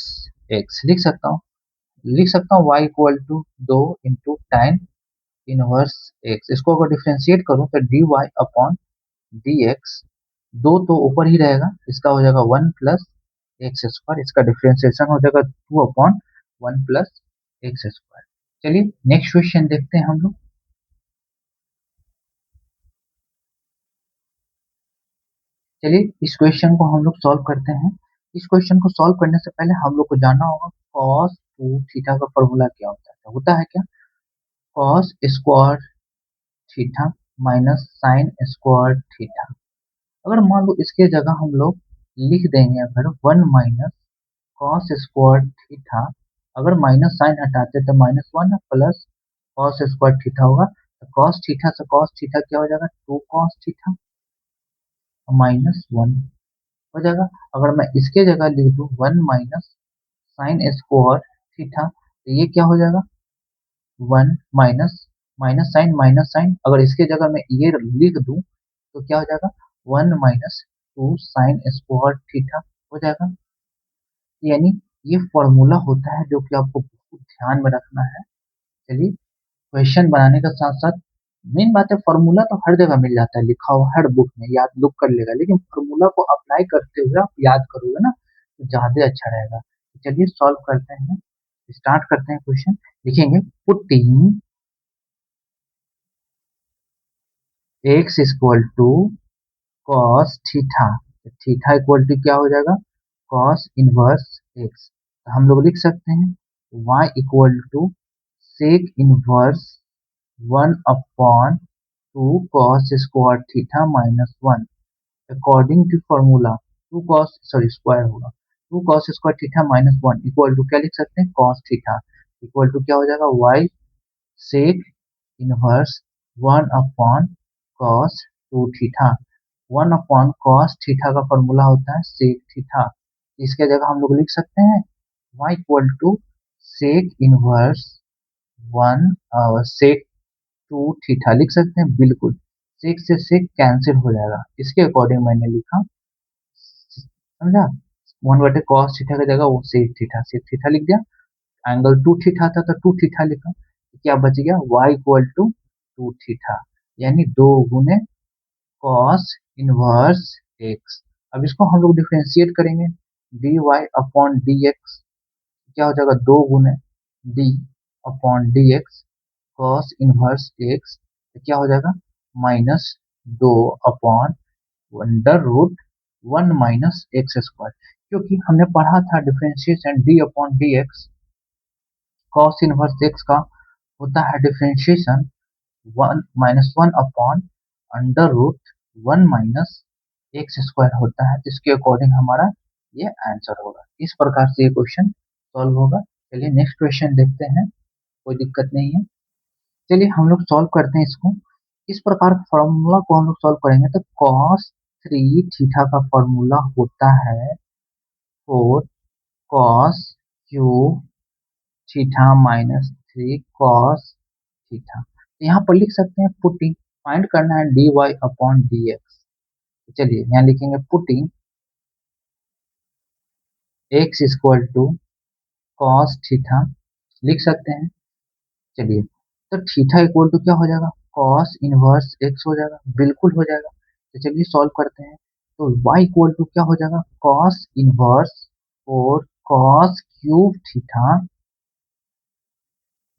लिख सकता हूँ y इक्वल टू 2 × tan−1 इसको अगर डिफरेंशिएट करूँ तो dy/dx, 2 तो ऊपर ही रहेगा, इसका हो जाएगा 1 + x², इसका डिफरेंशिएशन हो जाएगा 2/1 + x²। चलिए नेक्स्ट क्वेश्चन देखते हैं हम लोग। चलिए इस क्वेश्चन को हम लोग सॉल्व करते हैं। इस क्वेश्चन को सॉल्व करने से पहले हम लोग को जानना होगा cos 2 थीटा का फॉर्मूला क्या होता है क्या, cos square theta minus sign square theta. अगर मान लो इसके जगह हम लोग लिख देंगे अगर 1 - कॉस स्क्वायर थीटा, अगर माइनस साइन हटाते तो -1 प्लस कॉस स्क्वायर थीटा होगा, तो कॉस थीटा से कॉस थीटा क्या हो जाएगा, 2 कॉस थीटा -1 हो जाएगा। अगर मैं इसके जगह लिख दूं 1 - साइन स्क्वायर थीटा, तो ये क्या हो जाएगा, 1 माइनस साइन, अगर इसके जगह मैं ये लिख दूं तो क्या हो जाएगा, 1 - 2 साइन स्क्वायर थीटा हो जाएगा। यानी ये फॉर्मूला होता है जो कि आपको बहुत ध्यान में रखना है। चलिए, क्वेश्चन बनाने के साथ साथ मेन बात है, फॉर्मूला तो हर जगह मिल जाता है, लिखा हुआ हर बुक में, याद बुक कर लेगा, लेकिन फॉर्मूला को अप्लाई करते हुए आप याद करोगे ना तो ज्यादा अच्छा रहेगा। तो चलिए सॉल्व करते हैं, स्टार्ट करते हैं क्वेश्चन। लिखेंगे putting x equal to cos theta, theta equal to क्या हो जाएगा, कॉस इनवर्स x। तो हम लोग लिख सकते हैं y equal to sec inverse 1/2 cos square theta -1, according to formula 2 cos sorry square होगा, 2 cos square theta -1 equal to क्या लिख सकते हैं, कॉस थीटा इक्वल टू क्या हो जाएगा, y sec inverse 1/cos 2 theta. 1/cos theta का फॉर्मूला होता है सेक थीटा। इसके जगह हम लोग लिख सकते हैं y equal to sec inverse 1 sec 2 theta लिख सकते हैं, बिल्कुल सेक से सेक कैंसिल हो जाएगा, इसके अकॉर्डिंग मैंने लिखा, समझा। 1/cos थीटा की जगह वो सेक थीटा लिख दिया, एंगल 2 थीटा था तो 2 थीटा लिखा, तो क्या बच गया, y इक्वल टू 2 थीटा, यानी 2 गुने कॉस इनवर्स एक्स। अब इसको हम लोग डिफ्रेंशिएट करेंगे, dy अपॉन dx क्या हो जाएगा, 2 गुने d upon dx cos inverse x, तो क्या हो जाएगा, -2 अपॉन अंडर रूट 1 - x², क्योंकि हमने पढ़ा था differentiation d upon dx cos inverse x का होता है differentiation 1 - 1 upon under root 1 - x² होता है, जिसके अकॉर्डिंग हमारा ये आंसर होगा। इस प्रकार से ये क्वेश्चन सॉल्व होगा। चलिए नेक्स्ट क्वेश्चन देखते हैं, कोई दिक्कत नहीं है। चलिए हम लोग सॉल्व करते हैं इसको। इस प्रकार फॉर्मूला को हम लोग सॉल्व करेंगे तो cos 3 थीटा का फॉर्मूला होता है 4 cos3 - 3 cos थीटा। तो यहाँ पर लिख सकते हैं पुटिंग, फाइंड करना है dy अपॉन dx। चलिए यहाँ लिखेंगे putting x equal to cos theta, लिख सकते हैं। चलिए तो थीटा इक्वल टू क्या हो जाएगा, कॉस इनवर्स एक्स हो जाएगा, बिल्कुल हो जाएगा। तो चलिए सॉल्व करते हैं, तो y इक्वल टू क्या हो जाएगा, कॉस इनवर्स और cos cube theta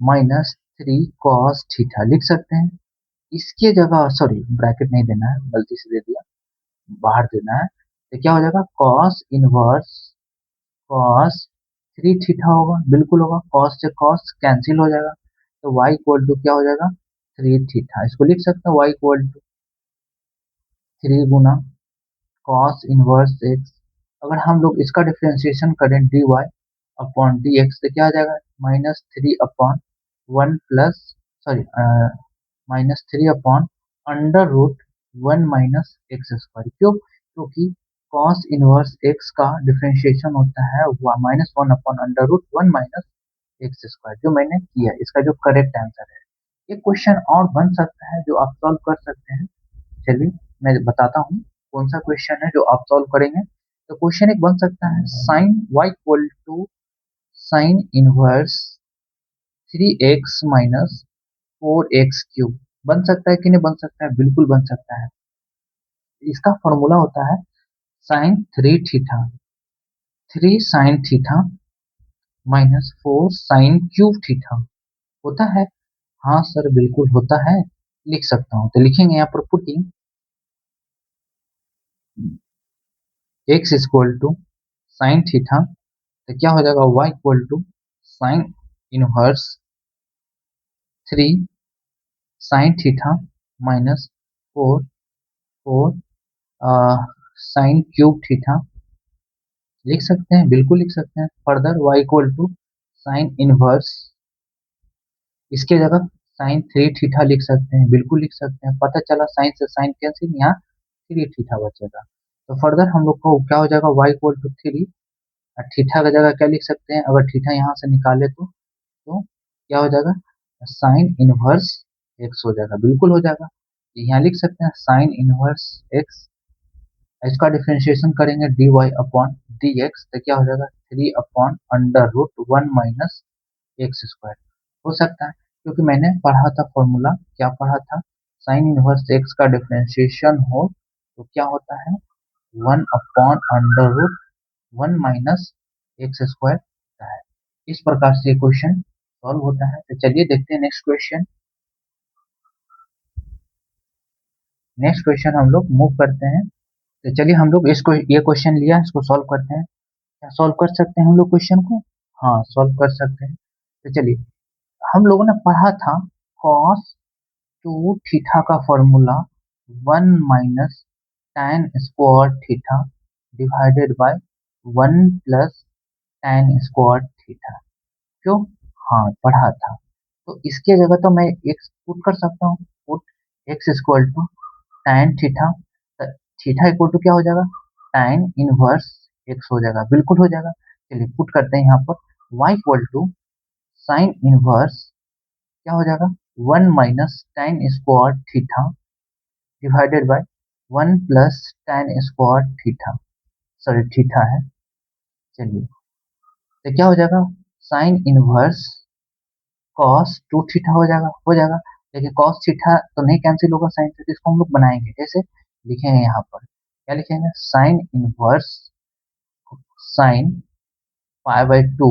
-3 cos theta लिख सकते हैं। इसके जगह सॉरी ब्रैकेट नहीं देना है, गलती से दे दिया, बाहर देना है, तो क्या हो जाएगा, कॉस इनवर्स कॉस 3 थीटा होगा, बिल्कुल होगा, कॉस से कॉस कैंसिल हो जाएगा, तो y इक्वल टू क्या हो जाएगा, 3 थीटा। इसको लिख सकते हैं y इक्वल टू 3 गुना कॉस इनवर्स एक्स। अगर हम लोग इसका डिफ्रेंशिएशन करें dy अपॉन dx तो क्या आ जाएगा, -3 upon 1 plus sorry -3 upon under root 1 - x²। क्यों, क्योंकि कॉस इनवर्स एक्स का डिफ्रेंशिएशन होता है -1 अपॉन अंडर रूट 1 - x², जो मैंने किया, इसका जो करेक्ट आंसर है। ये क्वेश्चन और बन सकता है जो आप सॉल्व कर सकते हैं। चलिए मैं बताता हूँ कौन सा क्वेश्चन है जो आप सॉल्व करेंगे। तो क्वेश्चन एक बन सकता है sine y equal to sine inverse 3x - 4x³ बन सकता है कि नहीं बन सकता है, बिल्कुल बन सकता है। इसका फॉर्मूला होता है sin 3 theta, 3 sin theta -4 sin³ theta होता है। हाँ सर बिल्कुल होता है, लिख सकता हूँ, तो लिखेंगे यहाँ पर putting x equal to sine theta, तो क्या हो जाएगा, y equal to sine inverse 3 sin theta -4 4 sine cube theta लिख सकते हैं, बिल्कुल लिख सकते हैं। Further y equal to sine inverse, इसके जगह साइन थ्री थीटा लिख सकते हैं, बिल्कुल लिख सकते हैं। पता चला साइन से साइन कैंसिल, यहाँ थ्री थीटा बचेगा। तो फर्दर हम लोग को क्या हो जाएगा, y equal to three, theta की जगह क्या लिख सकते हैं, अगर थीटा यहाँ से निकाले तो क्या हो जाएगा, साइन इनवर्स एक्स हो जाएगा, बिल्कुल हो जाएगा। यहाँ लिख सकते हैं साइन इनवर्स एक्स, इसका डिफरेंशिएशन करेंगे dy अपॉन dx, तो क्या हो जाएगा, three upon under root one minus x square. हो सकता है क्योंकि मैंने पढ़ा था फॉर्मूला, क्या पढ़ा था, साइन इनवर्स एक्स का डिफरेंशिएशन हो तो क्या होता है, one upon under root one minus x square होता है। इस प्रकार से क्वेश्चन सॉल्व होता है। तो चलिए देखते हैं नेक्स्ट क्वेश्चन। नेक्स्ट क्वेश्चन हम लोग मूव करते हैं। तो चलिए हम लोग इसको, ये क्वेश्चन लिया, इसको सॉल्व करते हैं। क्या सॉल्व कर सकते हैं हम लोग क्वेश्चन को? हाँ, सॉल्व कर सकते हैं। तो चलिए, हम लोगों ने पढ़ा था cos टू थीटा का formula one minus tan square theta divided by one plus tan square theta, क्यों? हाँ, पढ़ा था। तो इसके जगह तो मैं एक्स पुट कर सकता हूँ, put x equal to tan theta, theta equal to क्या हो जाएगा, tan इनवर्स एक्स हो जाएगा, बिल्कुल हो जाएगा। चलिए पुट करते हैं यहाँ पर, y equal to sine inverse क्या हो जाएगा, one minus tan square theta divided by one plus tan square theta, sorry theta है। चलिए, तो क्या हो जाएगा, sine inverse cos two theta हो जाएगा, हो जाएगा। लेकिन कॉस थीटा तो नहीं कैंसिल होगा साइन से, तो इसको हम लोग बनाएंगे, जैसे लिखेंगे यहाँ पर, क्या लिखेंगे, sine inverse sine pi by two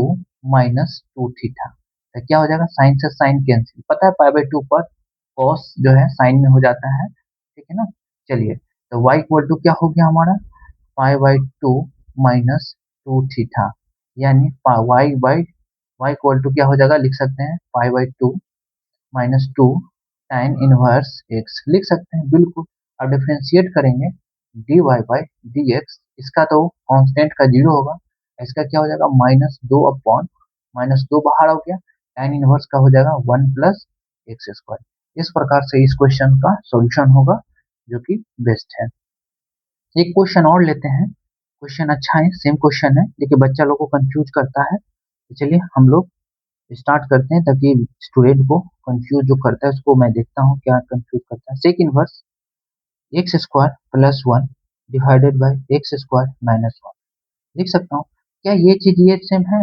minus two theta. तो क्या हो जाएगा, साइन से साइन कैंसिल, पता है पाई बाई टू पर कॉस जो है साइन में हो जाता है, ठीक है ना। चलिए, तो y इक्वल टू क्या हो गया हमारा, पाई by two minus two theta, यानी y इक्वल टू क्या हो जाएगा, लिख सकते हैं पाई by two minus two tan inverse x, लिख सकते हैं बिल्कुल। अब डिफ्रेंशिएट करेंगे dy बाई dx, इसका तो कांस्टेंट का जीरो होगा, इसका क्या हो जाएगा, माइनस दो अपॉन माइनस दो बाहर हो गया, tan इनवर्स का हो जाएगा वन प्लस एक्स स्क्वायर। इस प्रकार से इस क्वेश्चन का सॉल्यूशन होगा, जो कि बेस्ट है। एक क्वेश्चन और लेते हैं, क्वेश्चन अच्छा है, सेम क्वेश्चन है, लेकिन बच्चा लोग को कंफ्यूज करता है। तो चलिए हम लोग स्टार्ट करते हैं, ताकि स्टूडेंट को कंफ्यूज जो करता है उसको मैं देखता हूँ क्या कंफ्यूज करता है। Sec inverse x square plus one divided by x square minus one, लिख सकता हूँ। क्या ये चीज ये सेम है?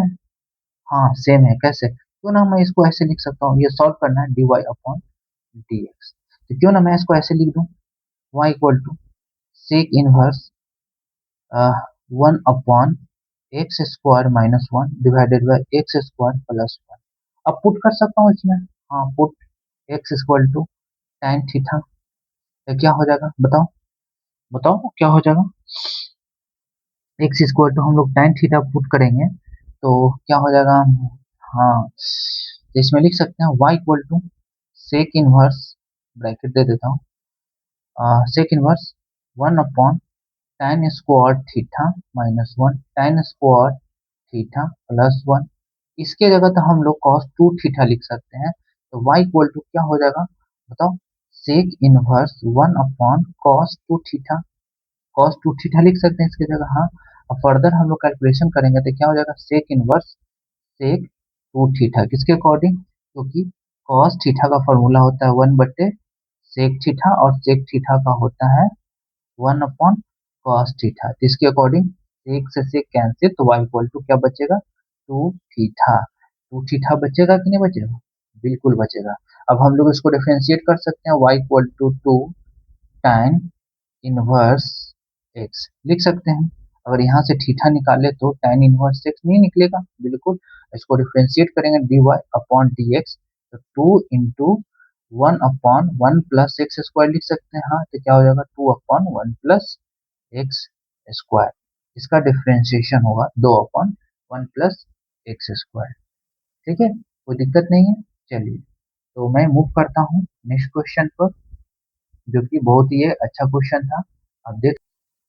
हाँ सेम है, कैसे, क्यों ना मैं इसको ऐसे लिख सकता हूँ, ये सॉल्व करना है d y upon d x, तो क्यों ना मैं इसको ऐसे लिख दूँ, y equal to sec inverse one upon x square minus one divided by x square plus one. अब पुट कर सकता हूँ इसमें, हाँ put x equal to tan theta, तो क्या हो जाएगा, बताओ बताओ क्या हो जाएगा, एक्स इक्वल टू हम लोग tan थीटा पुट करेंगे तो क्या हो जाएगा, हाँ तो इसमें लिख सकते हैं y equal to sec inverse, bracket दे देता हूँ, sec inverse one upon tan square theta minus one tan square theta plus one. इसके जगह तो हम लोग cos टू थीटा लिख सकते हैं, तो y इक्वल टू क्या हो जाएगा, बताओ, sec inverse one upon cos two theta, cos two theta लिख सकते हैं इसकी जगह, हाँ। अब फर्दर हम लोग कैलकुलेशन करेंगे तो क्या हो जाएगा, sec inverse sec two theta, किसके अकॉर्डिंग, क्योंकि cos थीटा का फॉर्मूला होता है वन बटे सेक थीटा, और सेक थीटा का होता है वन अपॉन कॉस थीटा, इसके अकॉर्डिंग सेक से सेक कैंसिल, तो y इक्वल टू क्या बचेगा, टू थीटा, टू थीटा बचेगा कि नहीं बचेगा, बिल्कुल बचेगा। अब हम लोग इसको डिफरेंशिएट कर सकते हैं, y equal to two tan inverse x लिख सकते हैं। अगर यहाँ से थीटा निकाले तो tan इनवर्स एक्स नहीं निकलेगा, बिल्कुल। इसको डिफरेंशिएट करेंगे dy अपॉन dx, तो two into one upon one plus x square लिख सकते हैं, हाँ तो क्या हो जाएगा, two upon one plus x square, इसका डिफरेंशिएशन होगा दो upon one plus x square, ठीक है, कोई दिक्कत नहीं है। चलिए, तो मैं मूव करता हूँ नेक्स्ट क्वेश्चन पर, जो कि बहुत ही अच्छा क्वेश्चन था। अब देख,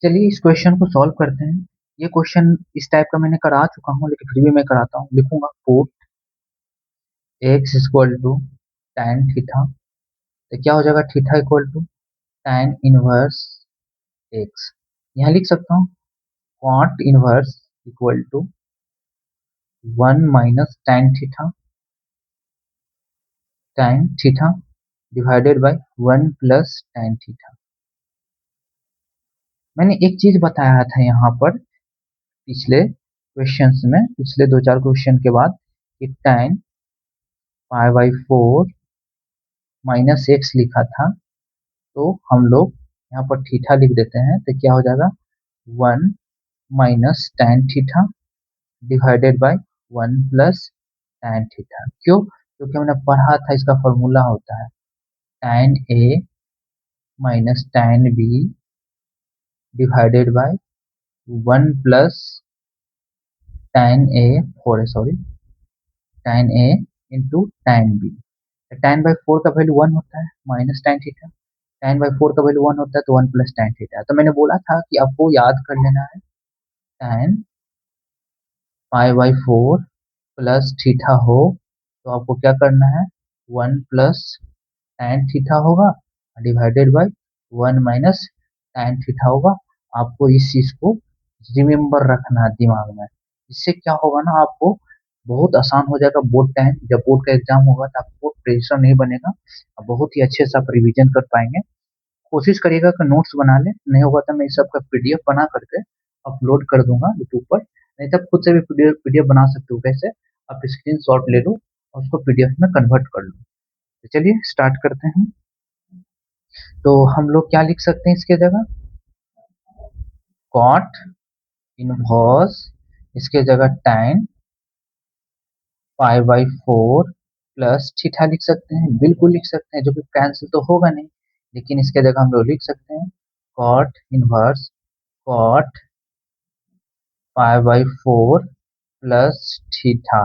चलिए इस क्वेश्चन को सॉल्व करते हैं। ये क्वेश्चन इस टाइप का मैंने करा चुका हूँ, लेकिन फिर भी मैं कराता हूँ। लिखूंगा put x equal to tan theta, तो क्या हो जाएगा theta equal to tan inverse x। यहाँ लिख सकता हूँ cot inverse equal to 1 minus tan theta divided by 1 plus tan theta. मैंने एक चीज बताया था यहाँ पर पिछले क्वेश्चंस में, पिछले 2-4 क्वेश्चन के बाद, कि tan pi by 4 minus x लिखा था, तो हम लोग यहाँ पर थीटा लिख देते हैं, तो क्या हो जाएगा 1 minus tan theta divided by 1 plus tan theta. क्यों? क्योंकि हमने पढ़ा था इसका फॉर्मूला होता है tan a minus tan b divided by 1 plus tan a sorry tan a into tan b. tan by 4 का वैल्यू 1 होता है minus tan theta, tan by 4 का वैल्यू 1 होता है तो 1 प्लस tan थीटा। तो मैंने बोला था कि आपको याद कर लेना है tan pi by 4 plus theta हो तो आपको क्या करना है 1 प्लस tan थीटा होगा divided by 1 minus tan theta होगा। आपको इस चीज को रिमेम्बर रखना है दिमाग में। इससे क्या होगा ना, आपको बहुत आसान हो जाएगा बोर्ड टाइम, जब बोर्ड का एग्जाम होगा तो आपको प्रेशर नहीं बनेगा, आप बहुत ही अच्छे से आप रिविजन कर पाएंगे। कोशिश करिएगा कि नोट्स बना ले, नहीं होगा तो मैं इस सबका पीडीएफ बना करके अपलोड कर दूंगा यूट्यूब पर, नहीं तो खुद से भी पीडीएफ बना सकते हो। कैसे? आप स्क्रीन शॉट ले लो और उसको पीडीएफ में कन्वर्ट कर लो। तो चलिए स्टार्ट करते हैं। तो हम लोग क्या लिख सकते हैं इसके जगह, कॉट इनवर्स, इसके जगह tan pi by 4 plus theta लिख सकते हैं, बिल्कुल लिख सकते हैं, जो कि कैंसिल तो होगा नहीं, लेकिन इसके जगह हम लोग लिख सकते हैं cot inverse cot pi by 4 plus theta.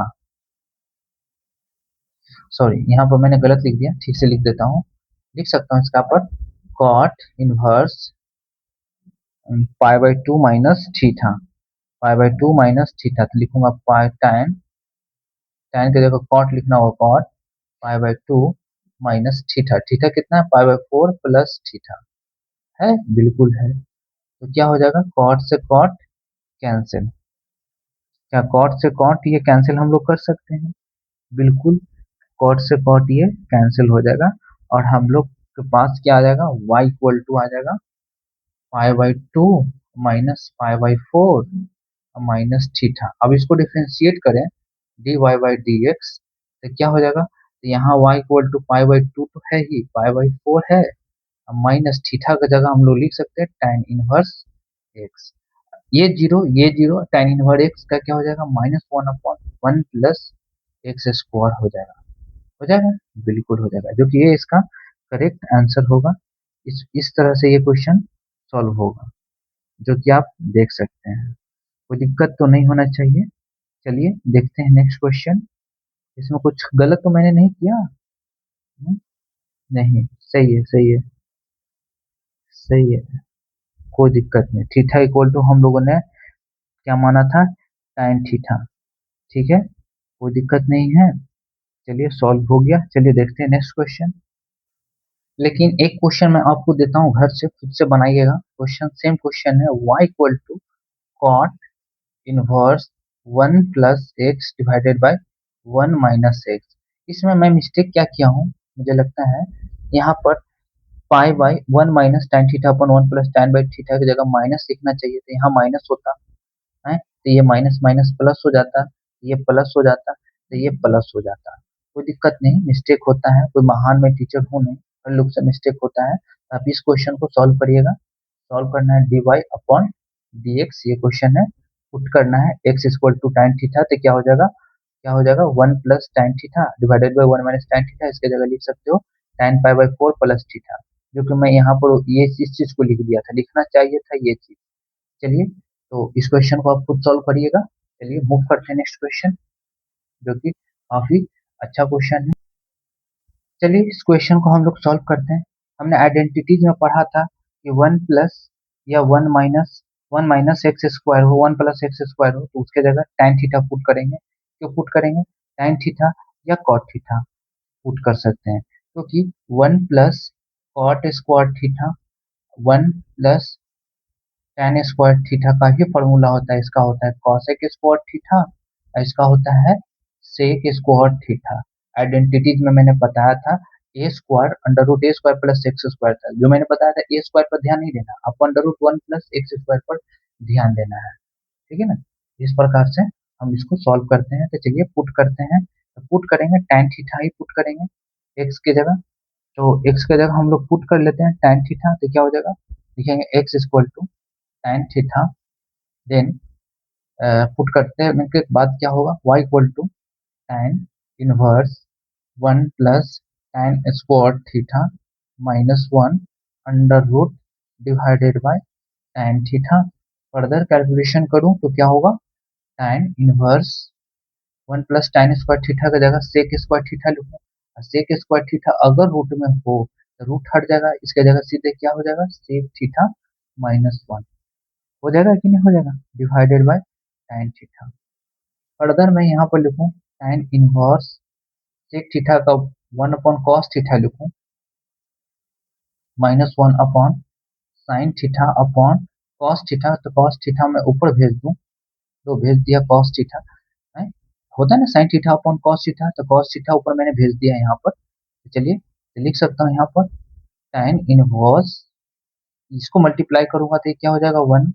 Sorry, यहाँ पर मैंने गलत लिख दिया, ठीक से लिख देता हूँ। लिख सकता हूँ इसका पर cot inverse pi by 2 minus theta, pi by 2 minus theta, तो लिखूंगा पाई tan, tan की जगह कॉट लिखना होगा cot pi by 2 minus theta. Theta कितना है पाई बाई 4 प्लस थीटा, है बिल्कुल है। तो क्या हो जाएगा कॉट से कॉट कैंसिल, क्या कॉट से कॉट ये कैंसिल हम लोग कर सकते हैं, बिल्कुल कॉट से कॉट ये कैंसिल हो जाएगा, और हम लोग के पास क्या आ जाएगा y इक्वल टू आ जाएगा pi by 2 minus pi by 4 minus theta. अब इसको डिफ्रेंशिएट करें dy बाई dx, तो क्या हो जाएगा, तो यहाँ y equal to pi by 2 तो है ही, पाई बाई 4 है, माइनस थीटा की जगह हम लोग लिख सकते हैं tan इनवर्स x। ये जीरो tan इनवर्स x का क्या हो जाएगा -1/1 प्लस एक्स स्क्वायर हो जाएगा, बिल्कुल हो जाएगा, जो कि ये इसका करेक्ट आंसर होगा। इस तरह से ये क्वेश्चन सॉल्व होगा, जो कि आप देख सकते हैं। कोई दिक्कत तो नहीं होना चाहिए। चलिए देखते हैं नेक्स्ट क्वेश्चन। इसमें कुछ गलत तो मैंने नहीं किया? हम्म, नहीं, सही है सही है सही है, कोई दिक्कत नहीं। थीटा इक्वल टू हम लोगों ने क्या माना था tan थीटा, ठीक है, कोई दिक्कत नहीं है। चलिए सॉल्व हो गया, चलिए देखते हैं नेक्स्ट क्वेश्चन। लेकिन एक क्वेश्चन मैं आपको देता हूँ, घर से खुद से बनाइएगा। क्वेश्चन सेम क्वेश्चन है, y equal to cot inverse 1 plus x divided by 1 minus x. इसमें मैं मिस्टेक क्या किया हूँ, मुझे लगता है यहाँ पर pi by 1 minus tan theta upon 1 plus tan by theta की जगह माइनस लिखना चाहिए, तो यहाँ माइनस होता है, तो ये माइनस माइनस प्लस हो जाता, ये प्लस हो जाता, तो ये प्लस हो जाता। कोई दिक्कत नहीं, मिस्टेक होता है, कोई महान में टीचर हूँ नहीं, हर लोग से मिस्टेक होता है। तो आप इस क्वेश्चन को सॉल्व करिएगा। सॉल्व करना है dy अपॉन dx, ये क्वेश्चन है, पुट करना है x equal to tan theta, तो क्या हो जाएगा 1 plus tan theta divided by 1 minus tan theta, इसके जगह लिख सकते हो tan pi by 4 plus theta, जो कि मैं यहाँ पर ये इस चीज को लिख दिया था, लिखना चाहिए था ये चीज। चलिए, तो इस क्वेश्चन को आप खुद सॉल्व करिएगा। चलिए मूव करते हैं नेक्स्ट क्वेश्चन, जो कि काफी अच्छा क्वेश्चन है। चलिए इस क्वेश्चन को हम लोग सॉल्व करते हैं। हमने आइडेंटिटीज में पढ़ा था कि 1 प्लस या 1 माइनस 1 माइनस एक्स स्क्वायर हो, 1 प्लस एक्स स्क्वायर हो, तो उसके जगह tan थीटा पुट करेंगे। क्यों पुट करेंगे? tan थीटा या cot थीटा पुट कर सकते हैं, क्योंकि 1 plus cot square theta 1 plus tan square theta का ही फॉर्मूला होता है। इसका होता है cosec स्क्वायर थीटा और इसका होता है sec स्क्वायर थीटा। आइडेंटिटीज में मैंने बताया था ए स्क्वायर अंडर रूट ए स्क्वायर प्लस एक्स स्क्वायर था। जो मैंने बताया था ए स्क्वायर पर ध्यान नहीं देना, आपको under root 1 plus x square पर ध्यान देना है। ठीक है ना? इस प्रकार से हम इसको सॉल्व करते हैं। तो चलिए पुट करते हैं। तो पुट करेंगे tan थीटा ही पुट करेंगे एक्स की जगह। तो एक्स की जगह हम लोग पुट कर लेते हैं tan थीटा, तो क्या हो जाएगा? लिखेंगे x equal to tan theta, then put करते हैं के बाद क्या होगा? y equal to tan inverse 1 plus tan square theta minus 1 under root divided by tan theta. Further calculation करूं तो क्या होगा? tan inverse 1 plus tan square theta की जगह sec स्क्वायर थीटा लिखूं। sec स्क्वायर थीटा अगर रूट में हो तो रूट हट जाएगा, इसके जगह सीधे क्या हो जाएगा? sec थीटा माइनस 1 हो जाएगा कि नहीं हो जाएगा? Divided by tan theta. Further मैं यहाँ पर लिखूं tan इनवर्स sec थीटा का 1 अपॉन cos थीटा लिखूं minus 1 upon sin theta upon cos theta. तो cos थीटा मैं ऊपर भेज दूं, तो भेज दिया cos थीटा है। होता है ना sin theta upon cos theta, तो cos थीटा ऊपर मैंने भेज दिया यहाँ पर। तो चलिए तो लिख सकता हूँ यहाँ पर tan इनवर्स, इसको मल्टीप्लाई करूंगा तो ये क्या हो जाएगा? 1,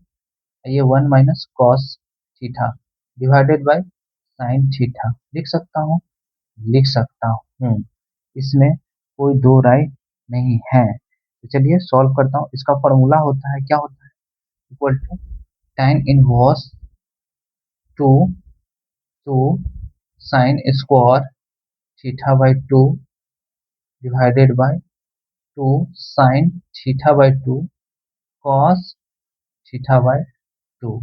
ये 1 minus cos theta divided by sine theta. लिख सकता हूँ? लिख सकता हूँ, इसमें कोई दो राय नहीं है। तो चलिए सॉल्व करता हूँ। इसका फॉर्मूला होता है, क्या होता है? Equal to tan inverse 2 two sine square theta by 2 divided by 2 sine theta by 2 cos theta by 2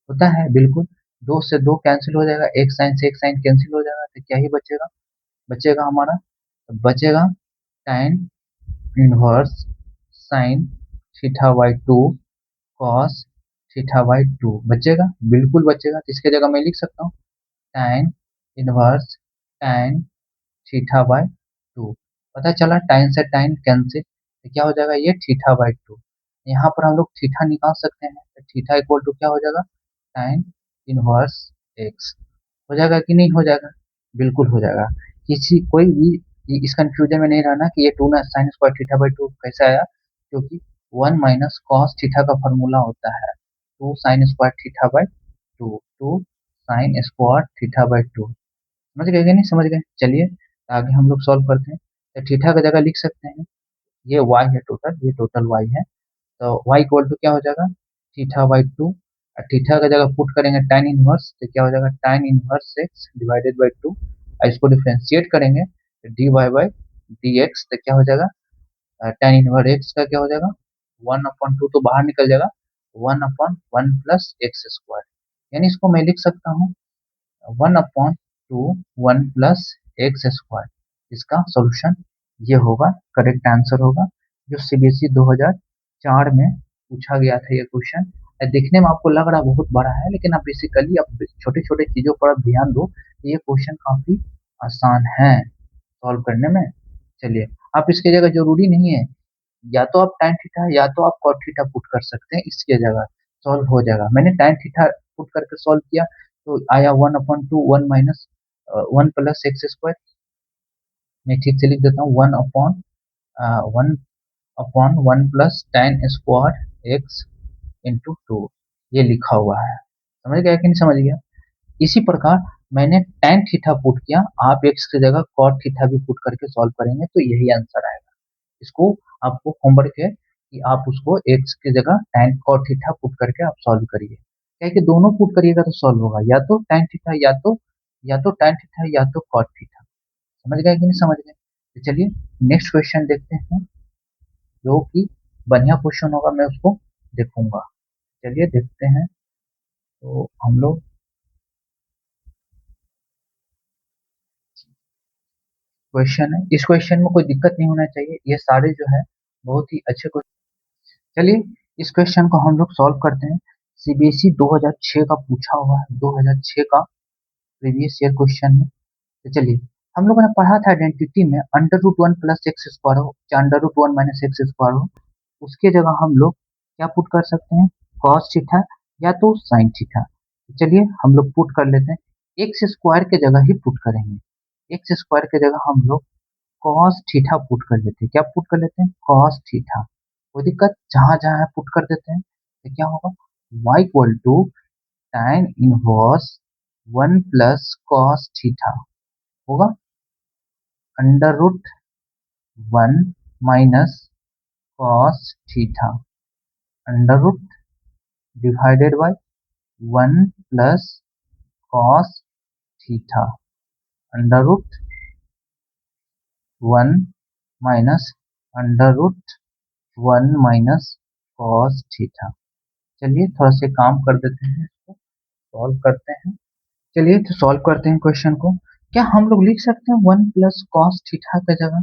होता है। बिल्कुल, दो से दो कैंसिल हो जाएगा, एक साइन से एक साइन कैंसिल हो जाएगा, तो क्या ही बचेगा? बचेगा हमारा, तो बचेगा tan inverse sine theta by 2 cos theta by 2 बचेगा, बिल्कुल बचेगा। तो इसके जगह मैं लिख सकता हूँ tan inverse tan theta by 2। पता चला tan से tan कैंसिल, तो क्या हो जाएगा? ये थीटा बाई 2। यहाँ पर हम लोग थीटा निकाल सकते हैं, तो थीटा इक्वल टू क्या हो जाएगा? tan इनवर्स x हो जाएगा कि नहीं हो जाएगा? बिल्कुल हो जाएगा। किसी कोई भी इस कंफ्यूजन में नहीं रहना कि ये 2 ना साइन स्क्वायर थीटा बाई 2 कैसे आया, क्योंकि 1 माइनस कॉस थीटा का फॉर्मूला होता है 2 sine square theta by 2, 2 sine square theta by 2। समझ गए कि नहीं समझ गए? चलिए आगे हम लोग सॉल्व करते हैं। तो थीटा का जगह लिख सकते हैं, ये y है टोटल, ये टोटल y है। तो y इक्वल टू क्या हो जाएगा? Theta by 2। थीटा का जगह पुट करेंगे tan इनवर्स, तो क्या हो जाएगा? tan inverse x divided by 2। इसको डिफरेंशिएट करेंगे तो dy बाई dx, तो क्या हो जाएगा? tan इनवर्स x का क्या हो जाएगा? 1 अपॉन 2 तो बाहर निकल जाएगा, 1 अपॉन 1 प्लस एक्स स्क्वायर। यानी इसको मैं लिख सकता हूँ 1 अपॉन 2 1 प्लस एक्स स्क्वायर। इसका सॉल्यूशन ये होगा, करेक्ट आंसर होगा, जो सीबीएसई 2004 में पूछा गया था ये क्वेश्चन। देखने में आपको लग रहा बहुत बड़ा है, लेकिन आप बेसिकली आप छोटे छोटे चीजों पर आप ध्यान दो, तो ये क्वेश्चन काफी आसान है सॉल्व करने में। चलिए, आप इसकी जगह जरूरी नहीं है, या तो आप tan थीटा या तो आप cot थीटा पुट कर सकते हैं, इसके जगह सॉल्व हो जाएगा। मैंने tan थीटा पुट करके सॉल्व किया तो आया 1 upon 2 1 minus 1 plus x square. मैं ठीक से लिख देता हूँ 1 upon 1 plus tan square x into 2, ये लिखा हुआ है। समझ गया कि नहीं समझ गया? इसी प्रकार मैंने tan थीटा पुट किया, आप एक्स की जगह cot थीटा भी पुट करके सॉल्व करेंगे तो यही आंसर आएगा। इसको आपको होमवर्क है कि आप उसको एक्स की जगह tan cot थीटा पुट करके आप सॉल्व करिए। क्या है कि दोनों पुट करिएगा तो सॉल्व होगा, या तो tan थीटा या तो tan थीटा या तो cot थीटा। समझ गए कि नहीं समझ गए? तो चलिए नेक्स्ट क्वेश्चन देखते हैं, जो कि बढ़िया क्वेश्चन होगा, मैं उसको देखूंगा। चलिए देखते हैं। तो हम लोग क्वेश्चन है, इस क्वेश्चन में कोई दिक्कत नहीं होना चाहिए, ये सारे जो है बहुत ही अच्छे क्वेश्चन। चलिए इस क्वेश्चन को हम लोग सॉल्व करते हैं। सीबीएसई 2006 का पूछा हुआ है, 2006 का प्रीवियस ईयर क्वेश्चन में। तो चलिए, हम लोगों ने पढ़ा था आइडेंटिटी में under root one plus x square हो या under root one minus x square हो, उसके जगह हम लोग क्या पुट कर सकते हैं, कॉस थीटा या तो साइन थीटा। तो चलिए हम लोग पुट कर लेते हैं, एक्स स्क्वायर के जगह ही पुट करेंगे। एक्स स्क्वायर के जगह हम लोग कॉस थीटा पुट कर लेते हैं। क्या पुट कर लेते हैं, कॉस थीटा। कोई दिक्कत, जहां जहां है पुट कर देते हैं। तो क्या होगा, y equal to tan inverse one plus cos theta होगा under root one minus cos theta under root divided by one plus cos theta under root one minus under root one minus cos theta. चलिए थोड़ा से काम कर देते हैं, इसको solve करते हैं। चलिए तो सॉल्व करते हैं क्वेश्चन को। क्या हम लोग लिख सकते हैं वन प्लस कॉस थीटा की जगह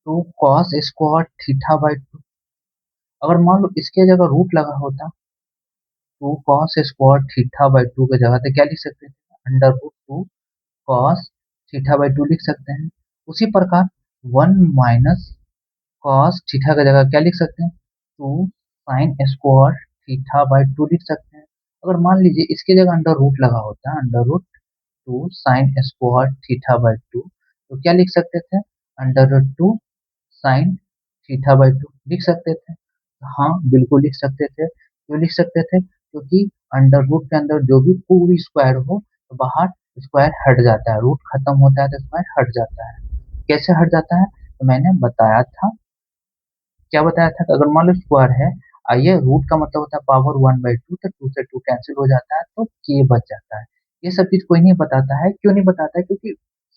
two cos square theta by two. अगर मान लो इसके जगह रूट लगा होता, two cos square theta by two की जगह तो क्या लिख सकते थे, under root two cos theta by two लिख सकते हैं। उसी प्रकार वन माइनस कॉस थीटा की जगह क्या लिख सकते हैं, two sine square theta by two लिख सकते हैं। अगर मान लीजिए इसके जगह अंडर रूट लगा होता है, under root two sine square theta by two, तो क्या लिख सकते थे, under root two sine theta by two लिख सकते थे। हाँ बिल्कुल लिख सकते थे। क्यों लिख सकते थे, क्योंकि अंडर रूट के अंदर जो भी पूरी स्क्वायर हो तो बाहर स्क्वायर हट जाता है, रूट खत्म होता है तो स्क्वायर हट जाता है। कैसे हट जाता है, तो मैंने बताया था, क्या बताया था कि अगर मान लो स्क्वायर है, आइए रूट का मतलब होता है पावर वन बाई टू, तो टू से टू कैंसिल हो जाता है तो के बच जाता है। ये सब चीज कोई नहीं बताता है, क्यों नहीं बताता है, क्योंकि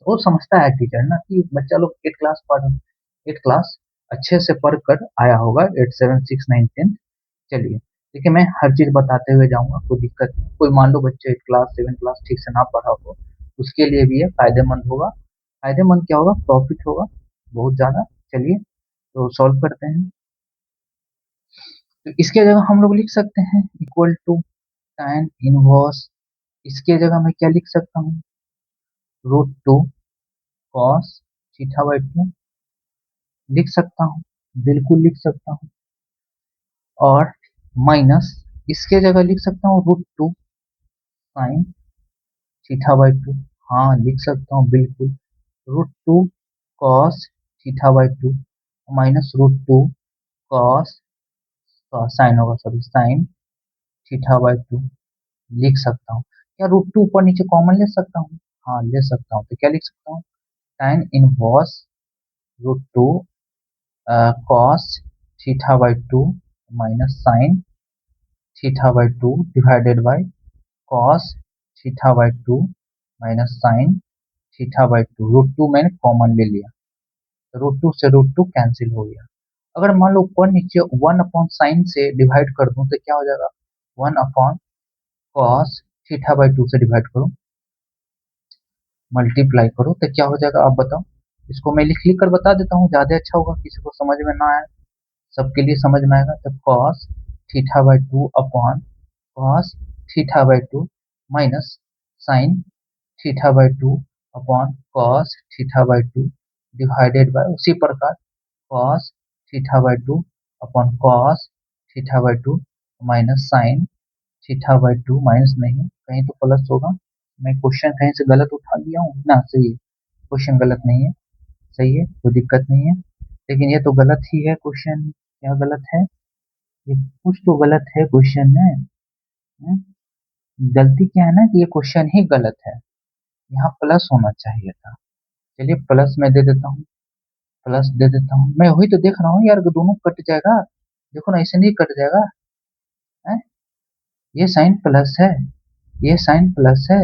वो समझता है टीचर ना कि बच्चा लोग एट क्लास पढ़, एट क्लास अच्छे से पढ़ कर आया होगा, eight seven six nine tenth. चलिए देखिए, मैं हर चीज बताते हुए जाऊंगा, कोई दिक्कत नहीं। कोई मान लो बच्चे एट क्लास सेवन क्लास ठीक से ना पढ़ा हो, उसके लिए भी ये फायदेमंद होगा। फायदेमंद क्या होगा, प्रॉफिट होगा बहुत ज्यादा। चलिए तो सॉल्व करते हैं। तो इसके जगह हम लोग लिख सकते हैं इक्वल टू tan इनवर्स, इसके जगह मैं क्या लिख सकता हूँ, root two cos theta by two लिख सकता हूँ, बिल्कुल लिख सकता हूँ। और माइनस इसके जगह लिख सकता हूँ root two sine theta by two, हाँ लिख सकता हूँ बिल्कुल। Root two cos theta by two minus root two cos, sine होगा sorry, sine theta by two लिख सकता हूँ। क्या रूट टू ऊपर नीचे कॉमन ले सकता हूँ, हाँ ले सकता हूँ। तो क्या लिख सकता हूँ, tan inverse root two cos theta by two minus sine theta by two divided by cos theta by two minus sine theta by two. Root two मैंने कॉमन ले लिया, रूट टू से रूट टू कैंसिल हो गया। अगर मान लो ऊपर नीचे वन अपॉन साइन से डिवाइड कर दूं तो क्या हो जाएगा, one upon cos theta by two से डिवाइड करो, मल्टीप्लाई करो तो क्या हो जाएगा आप बताओ। इसको मैं लिख लिख कर बता देता हूँ, ज्यादा अच्छा होगा, किसी को समझ में ना आए, सबके लिए समझ में आएगा। तो cos theta by two upon cos theta by two minus sine theta by two upon cos theta by two divided bye उसी प्रकार cos theta by two upon cos theta by two minus sine theta by two, minus नहीं कहीं तो plus होगा, मैं question कहीं से गलत उठा लिया हूँ ना, सही है क्वेश्चन, गलत नहीं है, सही है कोई दिक्कत नहीं है। लेकिन ये तो गलत ही है क्वेश्चन, क्या गलत है, ये कुछ तो गलत है क्वेश्चन में। हम्म, गलती क्या है ना कि ये क्वेश्चन ही गलत है, यहाँ प्लस होना चाहिए था। चलिए प्लस मैं दे देता हूँ, प्लस दे देता हूँ, मैं वही तो देख रहा हूँ यार, दोनों कट जाएगा, देखो ना ऐसे नहीं कट जाएगा है? ये साइन प्लस है, ये साइन प्लस है,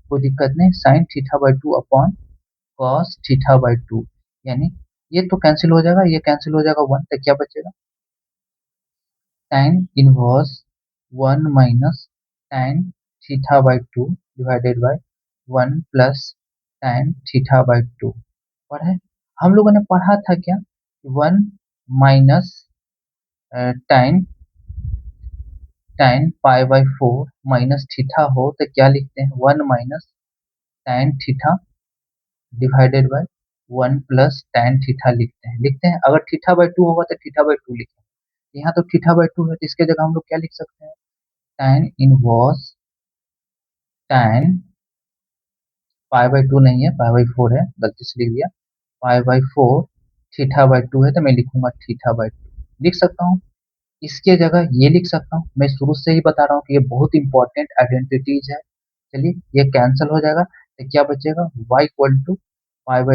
कोई दिक्कत नहीं, sign theta by two upon cos theta by two, यानी ये तो कैंसिल हो जाएगा, ये कैंसिल हो जाएगा, वन तो क्या बचेगा, tan inverse one minus tan theta by two divided by one plus tan theta by two. और है हम लोगों ने पढ़ा था क्या, one minus tan tan pi by 4 minus theta हो तो क्या लिखते हैं 1 minus tan theta divided by 1 plus tan theta लिखते हैं अगर थीटा बाई 2 होगा तो थीटा बाई 2 लिखेंगे। यहाँ तो थीटा बाई 2 है तो इसके जगह हम लोग क्या लिख सकते हैं tan inverse tan pi by 2 नहीं है पाई बाई 4 है गलती से लिख दिया पाई बाई 4 थीटा बाई 2 है तो मैं लिखूंगा थीटा बाई 2 लिख सकता हूँ। इसके जगह ये लिख सकता हूँ मैं शुरू से ही बता रहा हूँ कि ये बहुत इंपॉर्टेंट आइडेंटिटीज है। चलिए ये कैंसिल हो जाएगा तो क्या बचेगा y equal to pi by